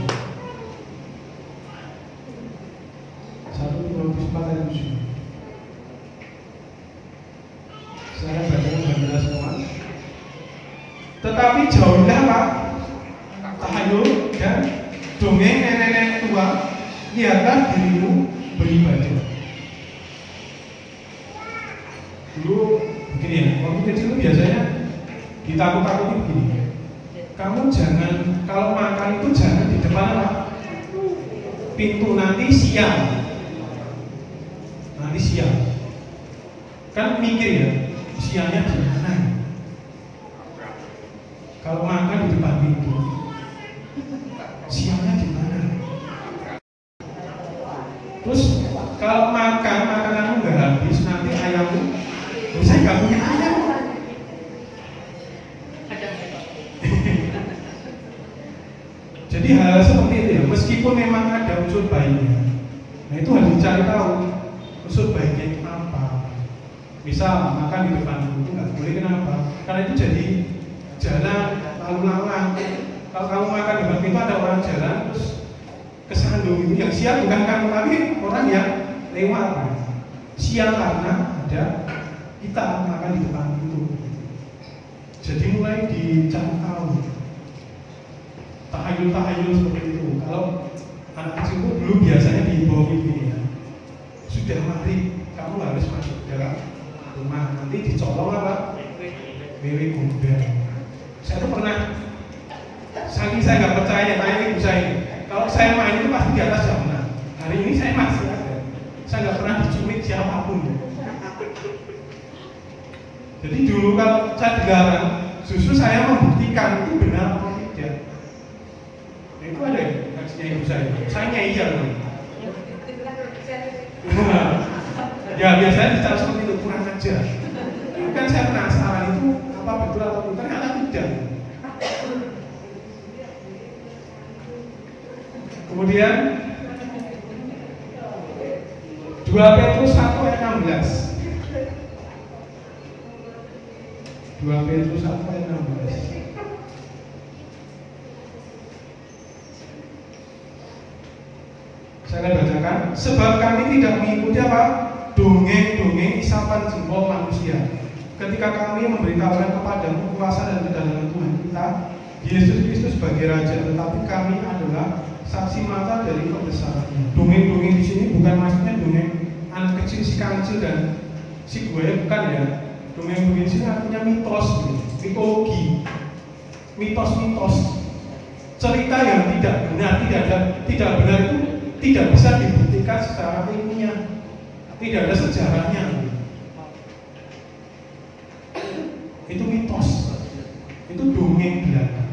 1 Timotius 4 ayat 7. Saya baca dengan jelas semua. Tetapi jauhilah Pak tahayul dan dongeng nenek-nenek tua. Lihatlah dirimu beribadah. Dulu begini ya, waktu kecil itu biasanya ditakut-takuti begini. Kamu jangan, kalau makan itu jangan di depan apa? Pintu, nanti siang. Nanti siang. Kan mikir ya, siangnya di mana? Kalau makan di depan pintu, siangnya di mana? Terus kalau makan, makananmu nggak habis, nanti ayammu, saya nggak punya ayam. Jadi hal seperti itu ya, meskipun memang ada unsur baiknya, nah itu harus dicari tahu unsur baiknya itu apa. Misal makan di depan itu nggak boleh, kenapa? Karena itu jadi jalan lalu lalang. Kalau kamu makan di depan pintu ada orang jalan terus kesandung itu, yang sial bukan kamu tapi orang yang lewat. Sial karena ada kita makan di depan pintu. Jadi mulai dicari tahu. Tahayul-tahayul seperti itu. Kalau anak kecil itu dulu biasanya dibawa begini ya. Sudah maghrib, kamu harus masuk ke dalam rumah. Nanti dicolong apa? Wewe gombel. Saya tuh pernah, saking saya nggak percaya, tanya ibu saya ini. Kalau saya main itu pasti di atas jam 6. Hari ini saya masih ada. Saya nggak pernah dicumit siapapun. Jadi dulu kalau saya dilarang, justru saya membuktikan itu benar atau tidak. Itu ada reaksinya ibu saya ngeyel. Ya biasanya dicari seperti itu, kurang ajar. Tapi kan saya penasaran itu apa betul atau tidak, ternyata tidak. Kemudian 2 Petrus 1 ayat 16. 2 Petrus 1 ayat 16. Saya akan bacakan. Sebab kami tidak mengikuti apa? Dongeng-dongeng isapan jempol manusia. Ketika kami memberitahukan kepadamu kuasa dan kedatangan Tuhan kita, Yesus Kristus sebagai Raja, tetapi kami adalah saksi mata dari kebesarannya. Dongeng-dongeng di sini bukan maksudnya dongeng anak kecil si kancil dan si buaya, bukan ya. Dongeng-dongeng di sini artinya mitos, mitologi, mitos-mitos. cerita yang tidak benar, tidak benar itu tidak bisa dibuktikan secara ilmiah, tidak ada sejarahnya. Itu mitos, itu dongeng belaka.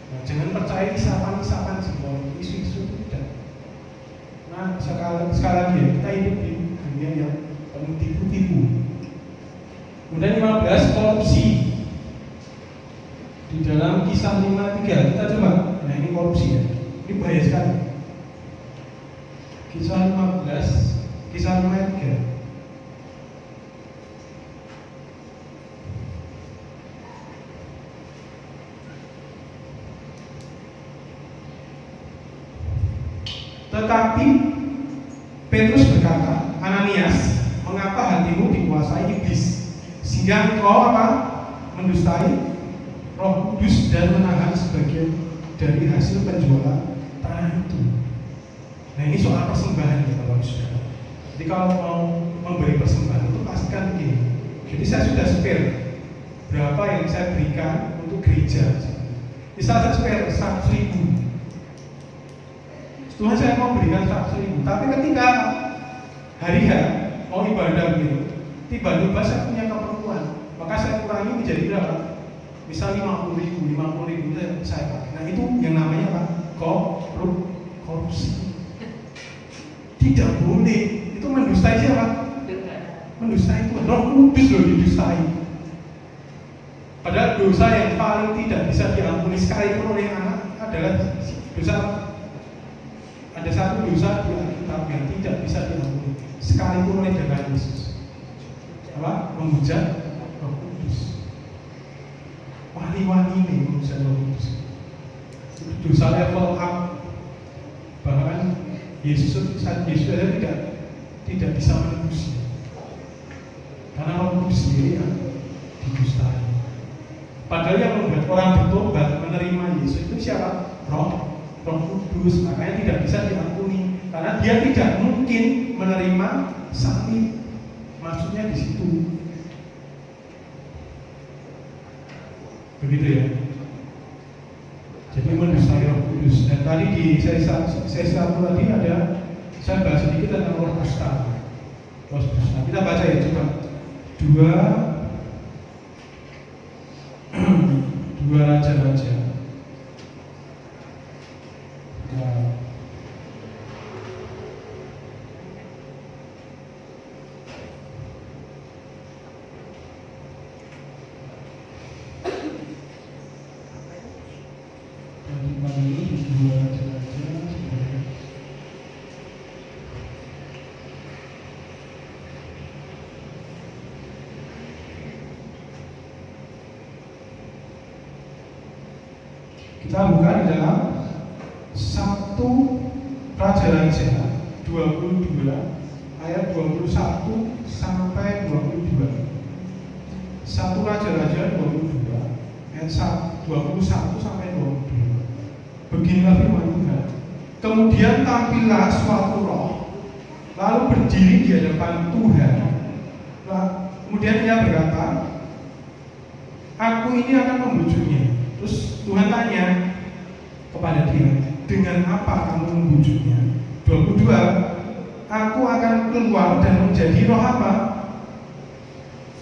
Nah, jangan percaya isapan-isapan semua isu-isu itu tidak. Nah, sekali lagi ya, kita hidup di dunia yang penuh tipu-tipu. Kemudian 15, korupsi. Di dalam Kisah 5:3 kita coba. Nah, ini korupsi ya. Ini bahaya sekali. Kisah 5:3. Tetapi Petrus berkata, Ananias, mengapa hatimu dikuasai iblis, sehingga engkau mendustai Roh Kudus dan menahan sebagian dari hasil penjualan tanah itu. Nah, ini soal persembahan ya Bapak Saudara. Jadi kalau mau memberi persembahan itu pastikan begini. Jadi saya sudah spare berapa yang saya berikan untuk gereja. Misalnya saya spare 100.000. Tuhan saya mau berikan 100.000, tapi ketika hari mau ibadah gitu, tiba-tiba saya punya keperluan, maka saya kurangi menjadi berapa? Misal 50.000 saya pakai. Nah, itu yang namanya apa? Korupsi. Tidak boleh. Itu mendustai siapa? Mendustai Tuhan. Roh Kudus loh didustai. Padahal dosa yang paling tidak bisa diampuni sekalipun oleh anak adalah dosa. Ada satu dosa di Alkitab yang tidak bisa diampuni sekalipun oleh darah Yesus. Apa? Menghujat Roh Kudus. Wali-wali ini menghujat Roh Kudus. Itu dosa level up. Bahkan Yesus saja tidak bisa menembusnya. Karena Roh Kudus sendiri yang didustai. Padahal yang membuat orang bertobat menerima Yesus itu siapa? Roh Kudus. Makanya tidak bisa diampuni karena dia tidak mungkin menerima salib. Maksudnya di situ. Begitu ya. Jadi mendustai Roh Kudus. Dan tadi di sesi 1 tadi ada, saya bahas sedikit tentang roh dusta. Kita baca ya, coba. Dua raja-raja. Kita buka di dalam 1 Raja-Raja 22 ayat 21 sampai 22. 1 Raja-Raja 22 ayat 21 sampai 22. Beginilah firman Tuhan. Kemudian tampillah suatu roh lalu berdiri di hadapan Tuhan. Kemudian ia berkata, aku ini akan membujuknya. Terus Tuhan tanya kepada dia, dengan apa kamu membujuknya? 22, aku akan keluar dan menjadi roh apa?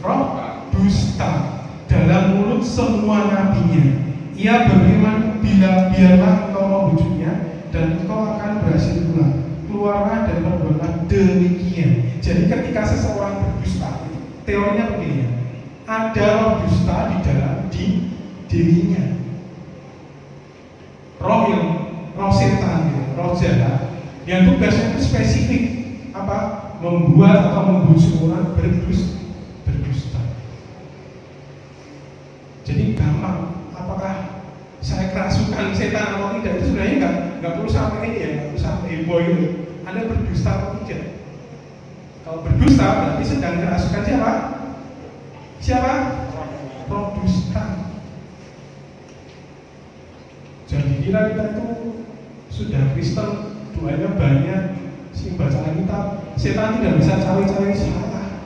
Roh dusta dalam mulut semua nabinya. Ia berfirman, biarlah engkau membujuknya dan engkau akan berhasil pula. Keluarlah dan berbuatlah demikian. Jadi ketika seseorang berdusta, teorinya begini, ada roh dusta di dalam dirinya. Roh setan, roh jahat yang tugasnya itu spesifik apa? Membuat atau membujuk orang berdusta. Jadi gampang. Apakah saya kerasukan setan atau tidak itu sebenarnya nggak perlu sampai ini ya, nggak perlu sampai heboh itu. Anda berdusta atau tidak? Kalau berdusta berarti sedang kerasukan siapa? Siapa? Roh dusta. Jadi kira kita itu sudah Kristen, doanya banyak, sing baca Alkitab, setan tidak bisa cawe-cawe salah.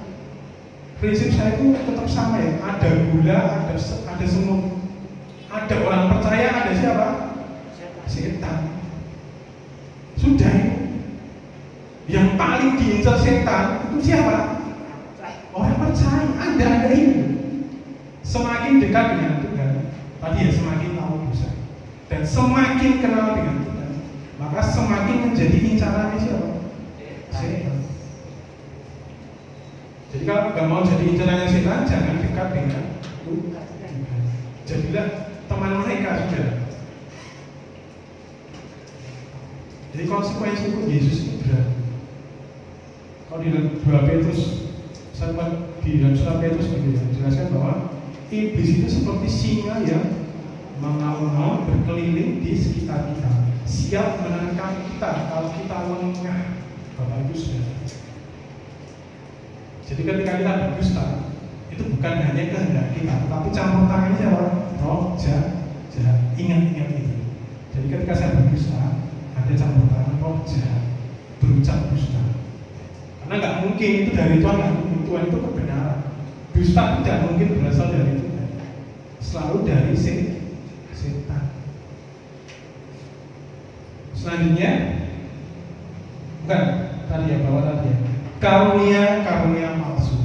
Prinsip saya itu tetap sama ya, ada gula, ada semut, ada orang percaya, ada siapa? setan. Sudah itu. Yang paling diincar setan itu siapa? Orang percaya. Anda itu. Semakin dekat dengan Tuhan, tadi ya semakin tahu dosa. Dan semakin kenal dengan Tuhan, maka semakin menjadi incarannya siapa? Setan. Jadi kalau nggak mau jadi incarannya setan, jangan dekat dengan Tuhan. Jadilah teman mereka sudah. Jadi konsekuensi untuk Yesus itu berat. Kalau di 2 Petrus, di dalam surat Petrus dijelaskan bahwa iblis itu seperti singa yang mengaum-ngaum berkeliling di sekitar kita, siap menangkap kita kalau kita lengah. Bapak Ibu sudah. Jadi ketika kita berdusta, itu bukan hanya kehendak kita, tetapi campur tangannya siapa? Roh jahat. Ingat itu. Jadi ketika saya berdusta, ada campur tangan roh jahat berucap dusta. Karena nggak mungkin itu dari Tuhan, nggak mungkin. Tuhan itu kebenaran. Dusta tidak mungkin berasal dari Tuhan, selalu dari setan. Selanjutnya, bukan tadi ya, bahwa tadi ya, karunia palsu.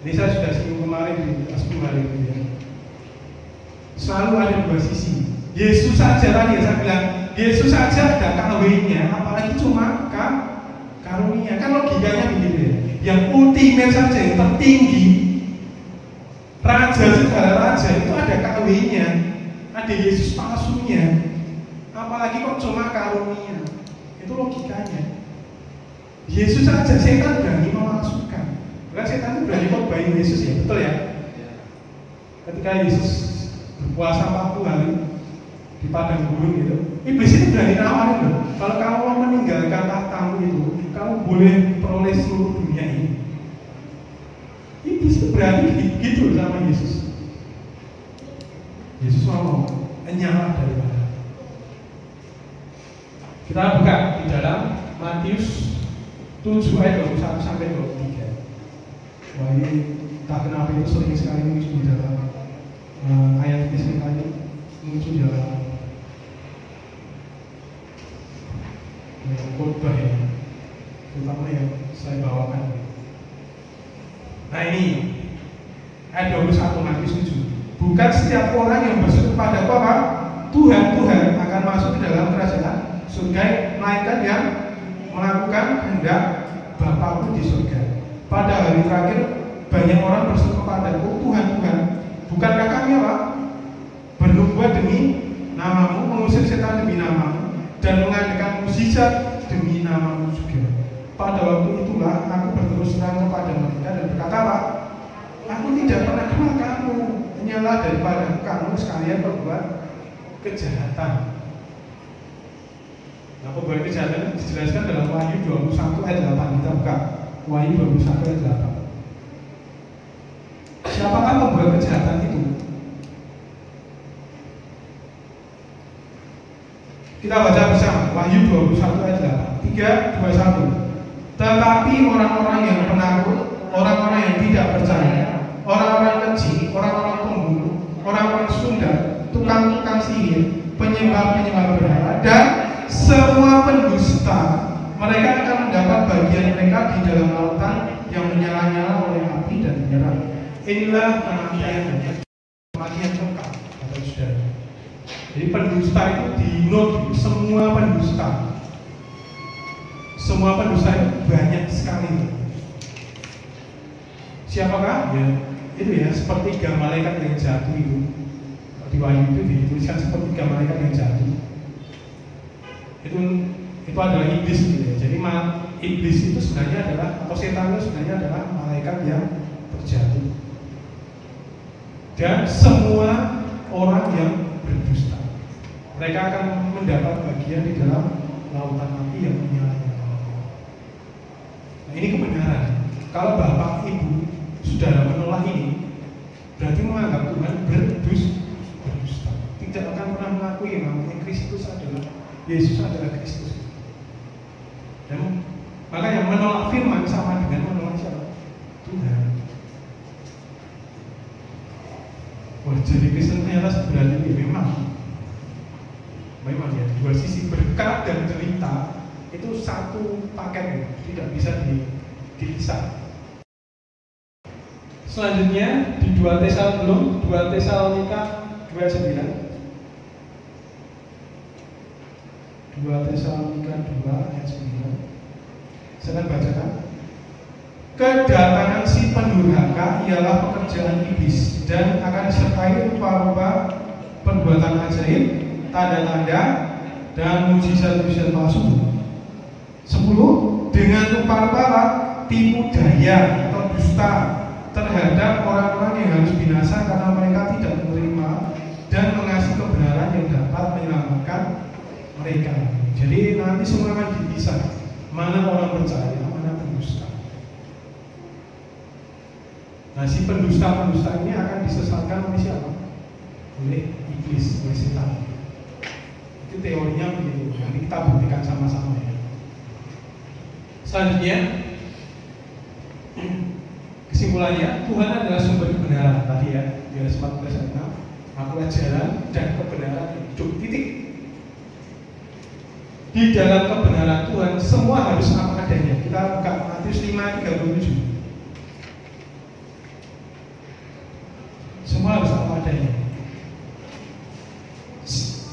Ini saya sudah singgung kemarin di asbun hari ini ya. Selalu ada dua sisi. Yesus saja tadi ya saya bilang, Yesus saja ada KW-nya, apalagi cuma karunia. Kan logikanya begitu ya. Yang ultimate saja, yang tertinggi, raja segala raja itu ada KW-nya, ada Yesus palsunya. Apalagi kok cuma karunia. Itu logikanya. Yesus saja setan berani memalsukan. Bukan setan itu berani korbanin Yesus ya, betul ya? Ketika Yesus berpuasa 40 hari di padang gurun gitu, iblis itu berani nawarin loh. Kalau kamu mau meninggalkan tahtamu itu, kamu boleh peroleh seluruh dunia ini. Iblis itu berani gitu sama Yesus. Yesus mau menyalah daripada. Kita buka di dalam Matius 7 ayat 21 sampai 23. Wah, ini tak kenapa itu sering sekali muncul di dalam ayat ini, sering kali muncul di dalam khotbah ya, terutama yang saya bawakan. Nah ini ayat 21 Matius 7. Bukan setiap orang yang berseru kepada apa? Tuhan akan masuk ke dalam kerajaan surga, melainkan yang melakukan kehendak Bapakku di surga. Pada hari terakhir banyak orang berseru kepadaku, Tuhan, bukankah kami apa? Bernubuat demi namamu, mengusir setan demi namamu, dan mengadakan mukjizat demi namamu juga. Pada waktu itulah aku berterus terang kepada mereka dan berkata apa? Aku tidak pernah kenal kamu, hanyalah daripada kamu sekalian berbuat kejahatan. Nah, pembuat kejahatan dijelaskan dalam Wahyu 21 ayat 8. Kita buka Wahyu 21 ayat 8. Siapakah pembuat kejahatan itu? Kita baca bersama Wahyu 21 ayat 8. 3, 2, 1. Tetapi orang-orang yang penakut, orang-orang yang tidak percaya, orang-orang keji, orang-orang pembunuh, orang-orang sundal, tukang-tukang sihir, penyembah-penyembah berhala, dan semua pendusta, mereka akan mendapat bagian mereka di dalam lautan yang menyala-nyala oleh api dan menyerang. Inilah kematian kekal, kata saudara. Jadi pendusta itu dinot, semua pendusta itu banyak sekali. Siapakah? Ya, itu ya, sepertiga malaikat yang jatuh itu. Di Wahyu itu dituliskan sepertiga malaikat yang jatuh. Itu adalah iblis gitu ya. Jadi iblis itu sebenarnya adalah, atau setan itu sebenarnya adalah malaikat yang terjatuh. Dan semua orang yang berdusta, mereka akan mendapat bagian di dalam lautan api yang menyala-nyala. Nah ini kebenaran. Kalau bapak ibu saudara menolak ini, berarti menganggap Tuhan berdusta. Tidak akan pernah mengakui bahwa Kristus adalah Yesus adalah Kristus. Dan makanya menolak firman sama dengan menolak siapa? Tuhan. Wah, jadi Kristen ternyata sebenarnya ini memang memang ya dua sisi, berkat dan derita itu satu paket, tidak bisa dipisah. Selanjutnya di 2 Tesalonika 2:9. 2 Tesalonika 2 ayat 9. Saya akan bacakan. Kedatangan si pendurhaka ialah pekerjaan iblis dan akan disertai rupa-rupa perbuatan ajaib, tanda-tanda, dan mujizat-mujizat palsu. 10. Dengan rupa-rupa tipu daya atau dusta terhadap orang-orang yang harus binasa karena mereka tidak menerima dan mengasihi kebenaran yang dapat menyelamatkan mereka. Jadi nanti semua akan dipisah, mana orang percaya, mana pendusta. Nah, si pendusta ini akan disesatkan oleh siapa? Oleh iblis, oleh setan. Itu teorinya begitu. Nanti kita buktikan sama-sama ya. Selanjutnya, kesimpulannya, Tuhan adalah sumber kebenaran. Tadi ya, di ayat 14 ayat 6, akulah jalan dan kebenaran hidup. Titik. Di dalam kebenaran Tuhan semua harus apa adanya. Kita buka Matius 5:37. Semua harus apa adanya.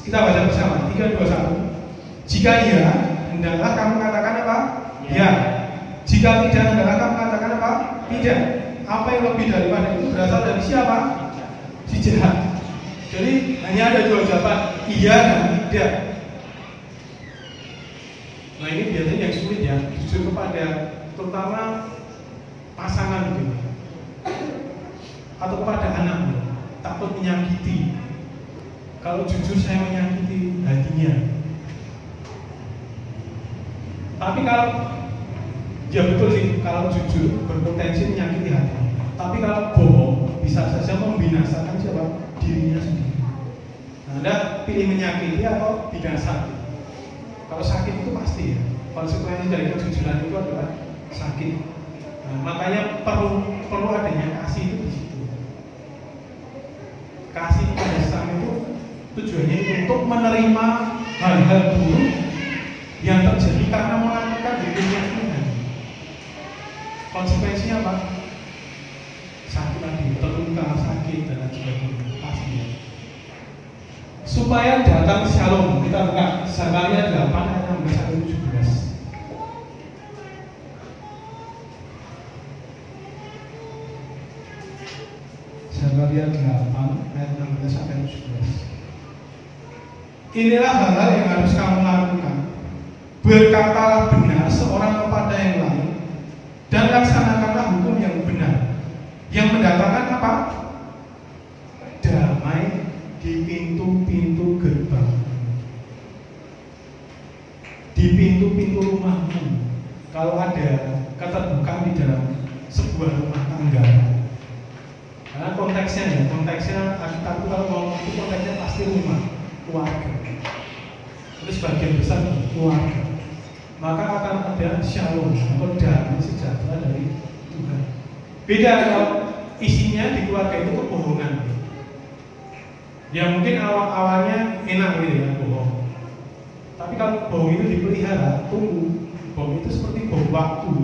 Kita baca bersama 3, 2, 1. Jika iya, hendaklah kamu katakan apa? Ya. Jika tidak, hendaklah kamu katakan apa? Tidak. Apa yang lebih daripada itu berasal dari siapa? Si jahat. Jadi hanya ada dua jawaban, iya dan tidak. Nah, ini biasanya yang sulit ya, jujur kepada terutama pasangan gitu, atau kepada anaknya, takut menyakiti. Kalau jujur saya menyakiti hatinya. Tapi kalau ya betul sih, kalau jujur berpotensi menyakiti hati. Tapi kalau bohong bisa saja membinasakan siapa? Dirinya sendiri. Nah, Anda pilih menyakiti atau binasa? Kalau sakit itu pasti ya, konsekuensi dari kejujuran itu adalah sakit. Nah, makanya perlu adanya kasih itu di situ. Kasih pada sesama itu tujuannya itu untuk menerima hal-hal buruk yang terjadi karena melakukan dirinya Tuhan. Konsekuensinya apa? Sakit lagi, terluka, sakit dan lain sebagainya. Pasti ya. Supaya datang shalom, kita buka Zakaria 8 ayat 16-17. Zakaria 8 ayat 16-17. Inilah hal-hal yang harus kamu lakukan. Berkatalah benar seorang kepada yang lain dan laksanakanlah hukum yang benar, yang mendatangkan apa? Damai di pintu-pintu gerbang, di pintu-pintu rumahmu. Kalau ada keterbukaan di dalam sebuah rumah tangga, karena konteksnya Alkitab itu kalau ngomong itu konteksnya pasti rumah, keluarga. Terus bagian besar keluarga, maka akan ada shalom atau damai sejahtera dari Tuhan. Beda kalau isinya di keluarga itu kebohongan. Ya mungkin awalnya enak gitu ya, bohong. Tapi kalau bohong itu dipelihara, tunggu. Bohong itu seperti bom waktu.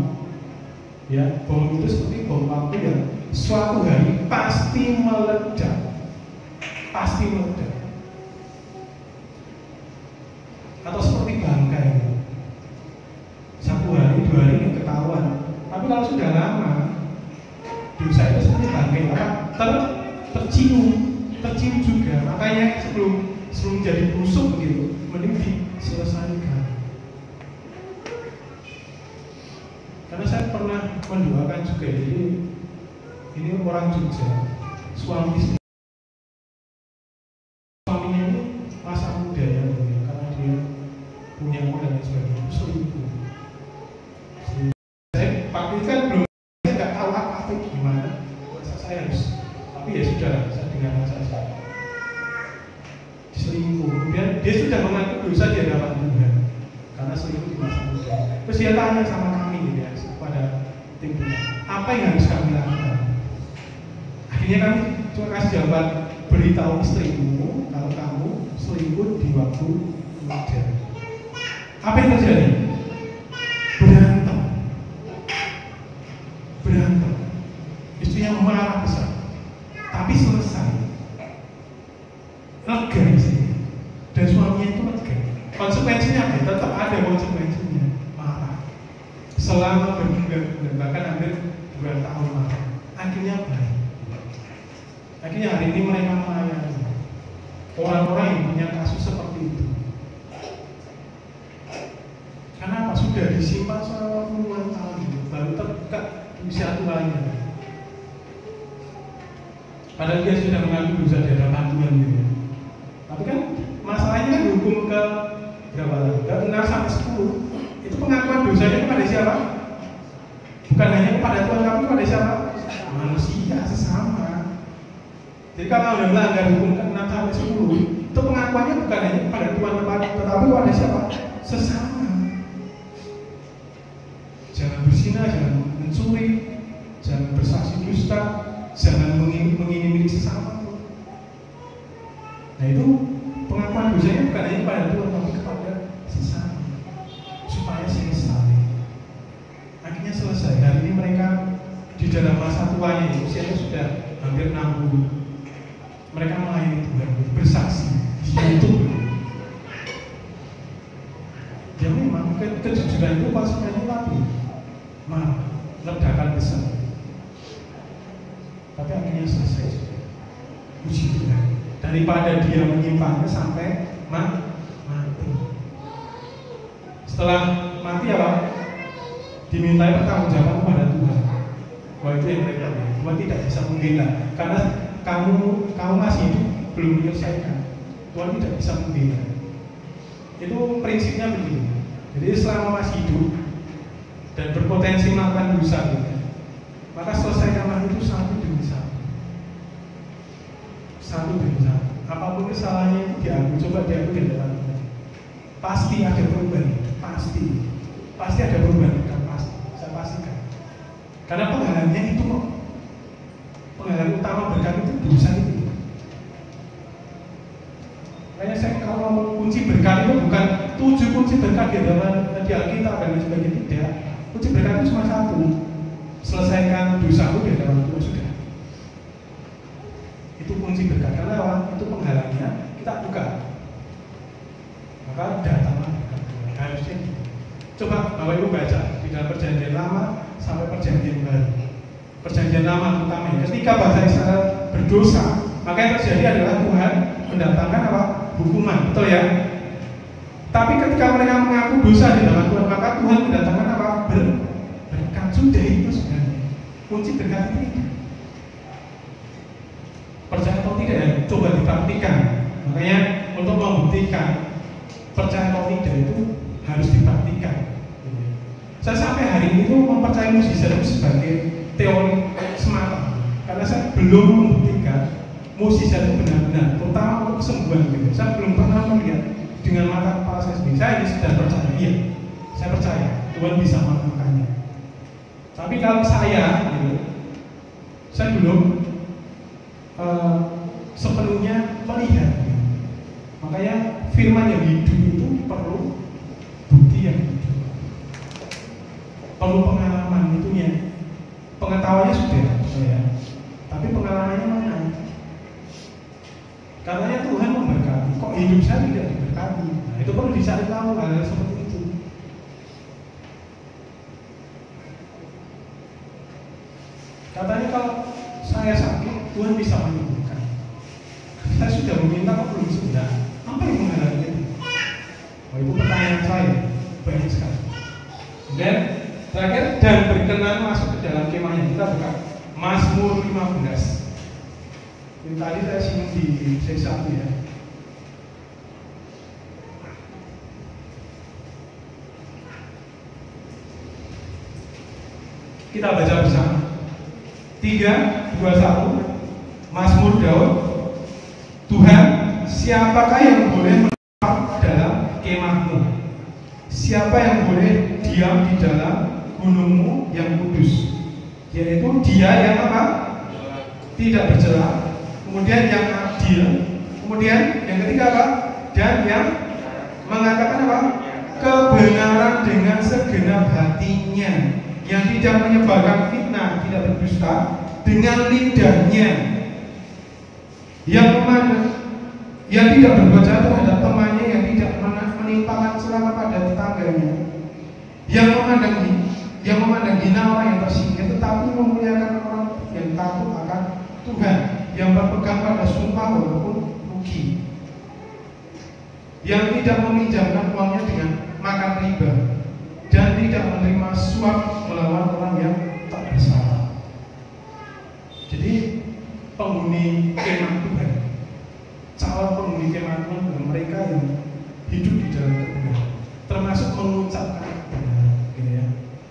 Ya, bohong itu seperti bom waktu yang suatu hari pasti meledak. Pasti meledak. Atau seperti bangkai. Satu hari, 2 hari ketahuan. Tapi kalau sudah lama, dosa itu seperti bangkai apa? Tercium juga. Makanya sebelum jadi busuk begitu, mending diselesaikan. Karena saya pernah mendoakan juga, jadi ini orang Jogja, suaminya ini masa muda ya, karena dia punya uang dan sebagainya, selingkuh. Saya waktu itu kan belum, saya nggak tahu apa gimana, masa saya harus, tapi ya sudah, saya dengarkan saja. Selingkuh, kemudian dia sudah mengaku dosa di hadapan Tuhan karena selingkuh di masa muda. Terus dia tanya sama kami gitu ya, kepada tim Tuhan, apa yang harus kami lakukan? Akhirnya kami cuma kasih jawaban, beritahu istrimu kalau kamu selingkuh di waktu terjadi. Apa yang terjadi? Berantem. Istrinya marah besar, tapi selesai. Lega sih. Dan suaminya itu lega. Konsekuensinya apa? Tetap ada konsekuensinya. Marah. Selama berbulan-bulan, bahkan hampir 2 tahun marah. Akhirnya baik. Akhirnya hari ini mereka melayani orang-orang yang punya kasus seperti itu. Karena apa? Sudah disimpan selama puluhan tahun, baru terbuka usia tuanya. Padahal dia sudah mengaku dosa di hadapan Tuhan gitu. Tapi kan masalahnya kan dihukum ke berapa lagi? Ke 6 sampai 10. Itu pengakuan dosanya kepada siapa? Bukan hanya kepada Tuhan, tapi kepada siapa? Manusia sesama. Jadi kalau udah melanggar hukum ke 6 sampai 10, itu pengakuannya bukan hanya kepada Tuhan, tetapi kepada siapa? Sesama. Jangan berzina, jangan mencuri, jangan bersaksi dusta, jangan mengingini sesama. Nah itu pengakuan dosanya bukan hanya kepada Tuhan, tapi kepada sesama, supaya selesai. Akhirnya selesai. Hari ini mereka di dalam masa tuanya, usianya sudah hampir 60. Mereka melayani Tuhan, bersaksi di YouTube. Ya memang kejujuran itu konsekuensinya tadi. Ledakan besar, tapi akhirnya selesai. Puji Tuhan. Daripada dia menyimpannya sampai mati. Setelah mati apa? Dimintai pertanggungjawaban kepada Tuhan. Wah itu yang mereka Tuhan tidak bisa membela, karena kamu masih hidup belum menyelesaikan. Tuhan tidak bisa membela. Itu prinsipnya begini. Jadi selama masih hidup dan berpotensi melakukan dosa, maka selesaikanlah itu satu demi satu. Apapun kesalahannya itu coba diakui di depan Tuhan. Pasti ada perubahan, pasti ada perubahan, pasti. Saya pastikan. Karena penghalangnya itu kok, penghalang utama berkat itu dosa itu. Makanya saya kalau mau kunci berkat itu bukan 7 kunci berkat di dalam di Alkitab dan sebagainya, tidak. Kunci berkat itu cuma satu, selesaikan dosaku di dalam Tuhan sudah. Itu kunci berkat. Karena apa? Itu penghalangnya kita buka. Maka datanglah berkat Tuhan. Harusnya. Coba Bapak Ibu baca di dalam Perjanjian Lama sampai Perjanjian Baru. Perjanjian Lama terutama ketika bangsa Israel berdosa, maka yang terjadi adalah Tuhan mendatangkan apa? Hukuman, betul ya? Tapi ketika mereka mengaku dosa di dalam Tuhan, maka Tuhan mendatangkan apa? Berkat. Sudah itu sebenarnya kunci berkat itu. Percaya atau tidak ya? Coba dipraktikan. Makanya untuk membuktikan percaya atau tidak itu harus dipraktikan. Saya sampai hari ini tuh mempercayai mukjizat itu sebagai teori semata, karena saya belum membuktikan mukjizat itu benar-benar, terutama untuk kesembuhan gitu. Saya belum pernah melihat dengan mata kepala saya sendiri. Saya ini sudah percaya, iya, saya percaya Tuhan bisa melakukannya. Tapi kalau saya, gitu, saya belum sepenuhnya melihat. Gitu. Makanya firman yang hidup itu perlu bukti yang hidup, perlu pengalaman itunya. Pengetahuannya sudah, ya, tapi pengalamannya mana? Katanya Tuhan memberkati, kok hidup saya tidak diberkati? Nah, itu perlu dicari tahu hal-hal seperti itu. Katanya kalau saya sakit, Tuhan bisa menyembuhkan. Saya sudah meminta, kok belum sembuh? Apa yang menghalangi itu? Oh, itu pertanyaan saya banyak sekali. Dan terakhir, dan berkenan masuk ke dalam kemahnya. Kita buka Mazmur 15. Ini tadi saya singgung di C1 ya. Kita baca bersama. 3, 2, 1. Mazmur Daud. Tuhan, siapakah yang boleh menetap dalam kemahmu? Siapa yang boleh diam di dalam gunungmu yang kudus? Yaitu dia yang apa? Tidak bercela, kemudian yang adil, kemudian yang ketiga apa? Dan yang mengatakan apa? Kebenaran dengan segenap hatinya, yang tidak menyebarkan fitnah, tidak berdusta, dengan lidahnya, yang memandang, yang tidak berbuat jahat terhadap temannya, yang tidak menimpakan cela kepada tetangganya, yang memandang hina orang yang tersingkir, tetapi memuliakan orang yang takut akan Tuhan, yang berpegang pada sumpah walaupun rugi, yang tidak meminjamkan uangnya dengan makan riba, dan tidak menerima suap melawan orang yang tak bersalah. Jadi penghuni kemah Tuhan, calon penghuni kemah Tuhan adalah mereka yang hidup di dalam kebenaran, termasuk mengucapkan kebenaran, gitu ya.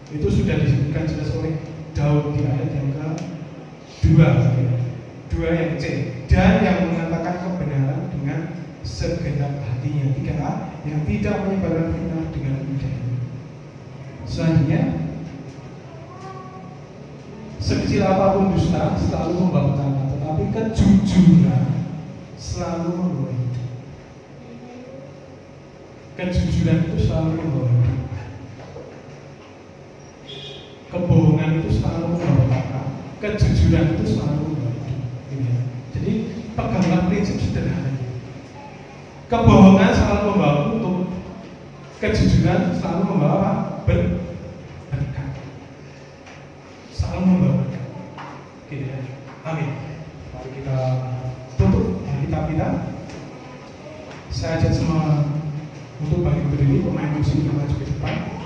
Itu sudah disebutkan jelas oleh Daud di ayat yang kedua, gitu ya. 2 yang C, dan yang mengatakan kebenaran dengan segenap hatinya. 3A, yang tidak menyebarkan fitnah dengan lidahnya. Selanjutnya, sekecil apapun dusta selalu membawa petaka, tetapi kejujuran selalu membawa hidup. Kejujuran itu selalu membawa hidup. Kebohongan itu selalu membawa petaka. Kejujuran itu selalu membawa hidup. Jadi peganglah prinsip sederhana. Kebohongan selalu membawa kutuk. Kejujuran selalu membawa apa? Berkat. Selalu membawa berkat. Gitu ya. Amin. Mari kita tutup kitab kita. Saya ajak semua untuk bagi berdiri, pemain musik yang maju ke depan.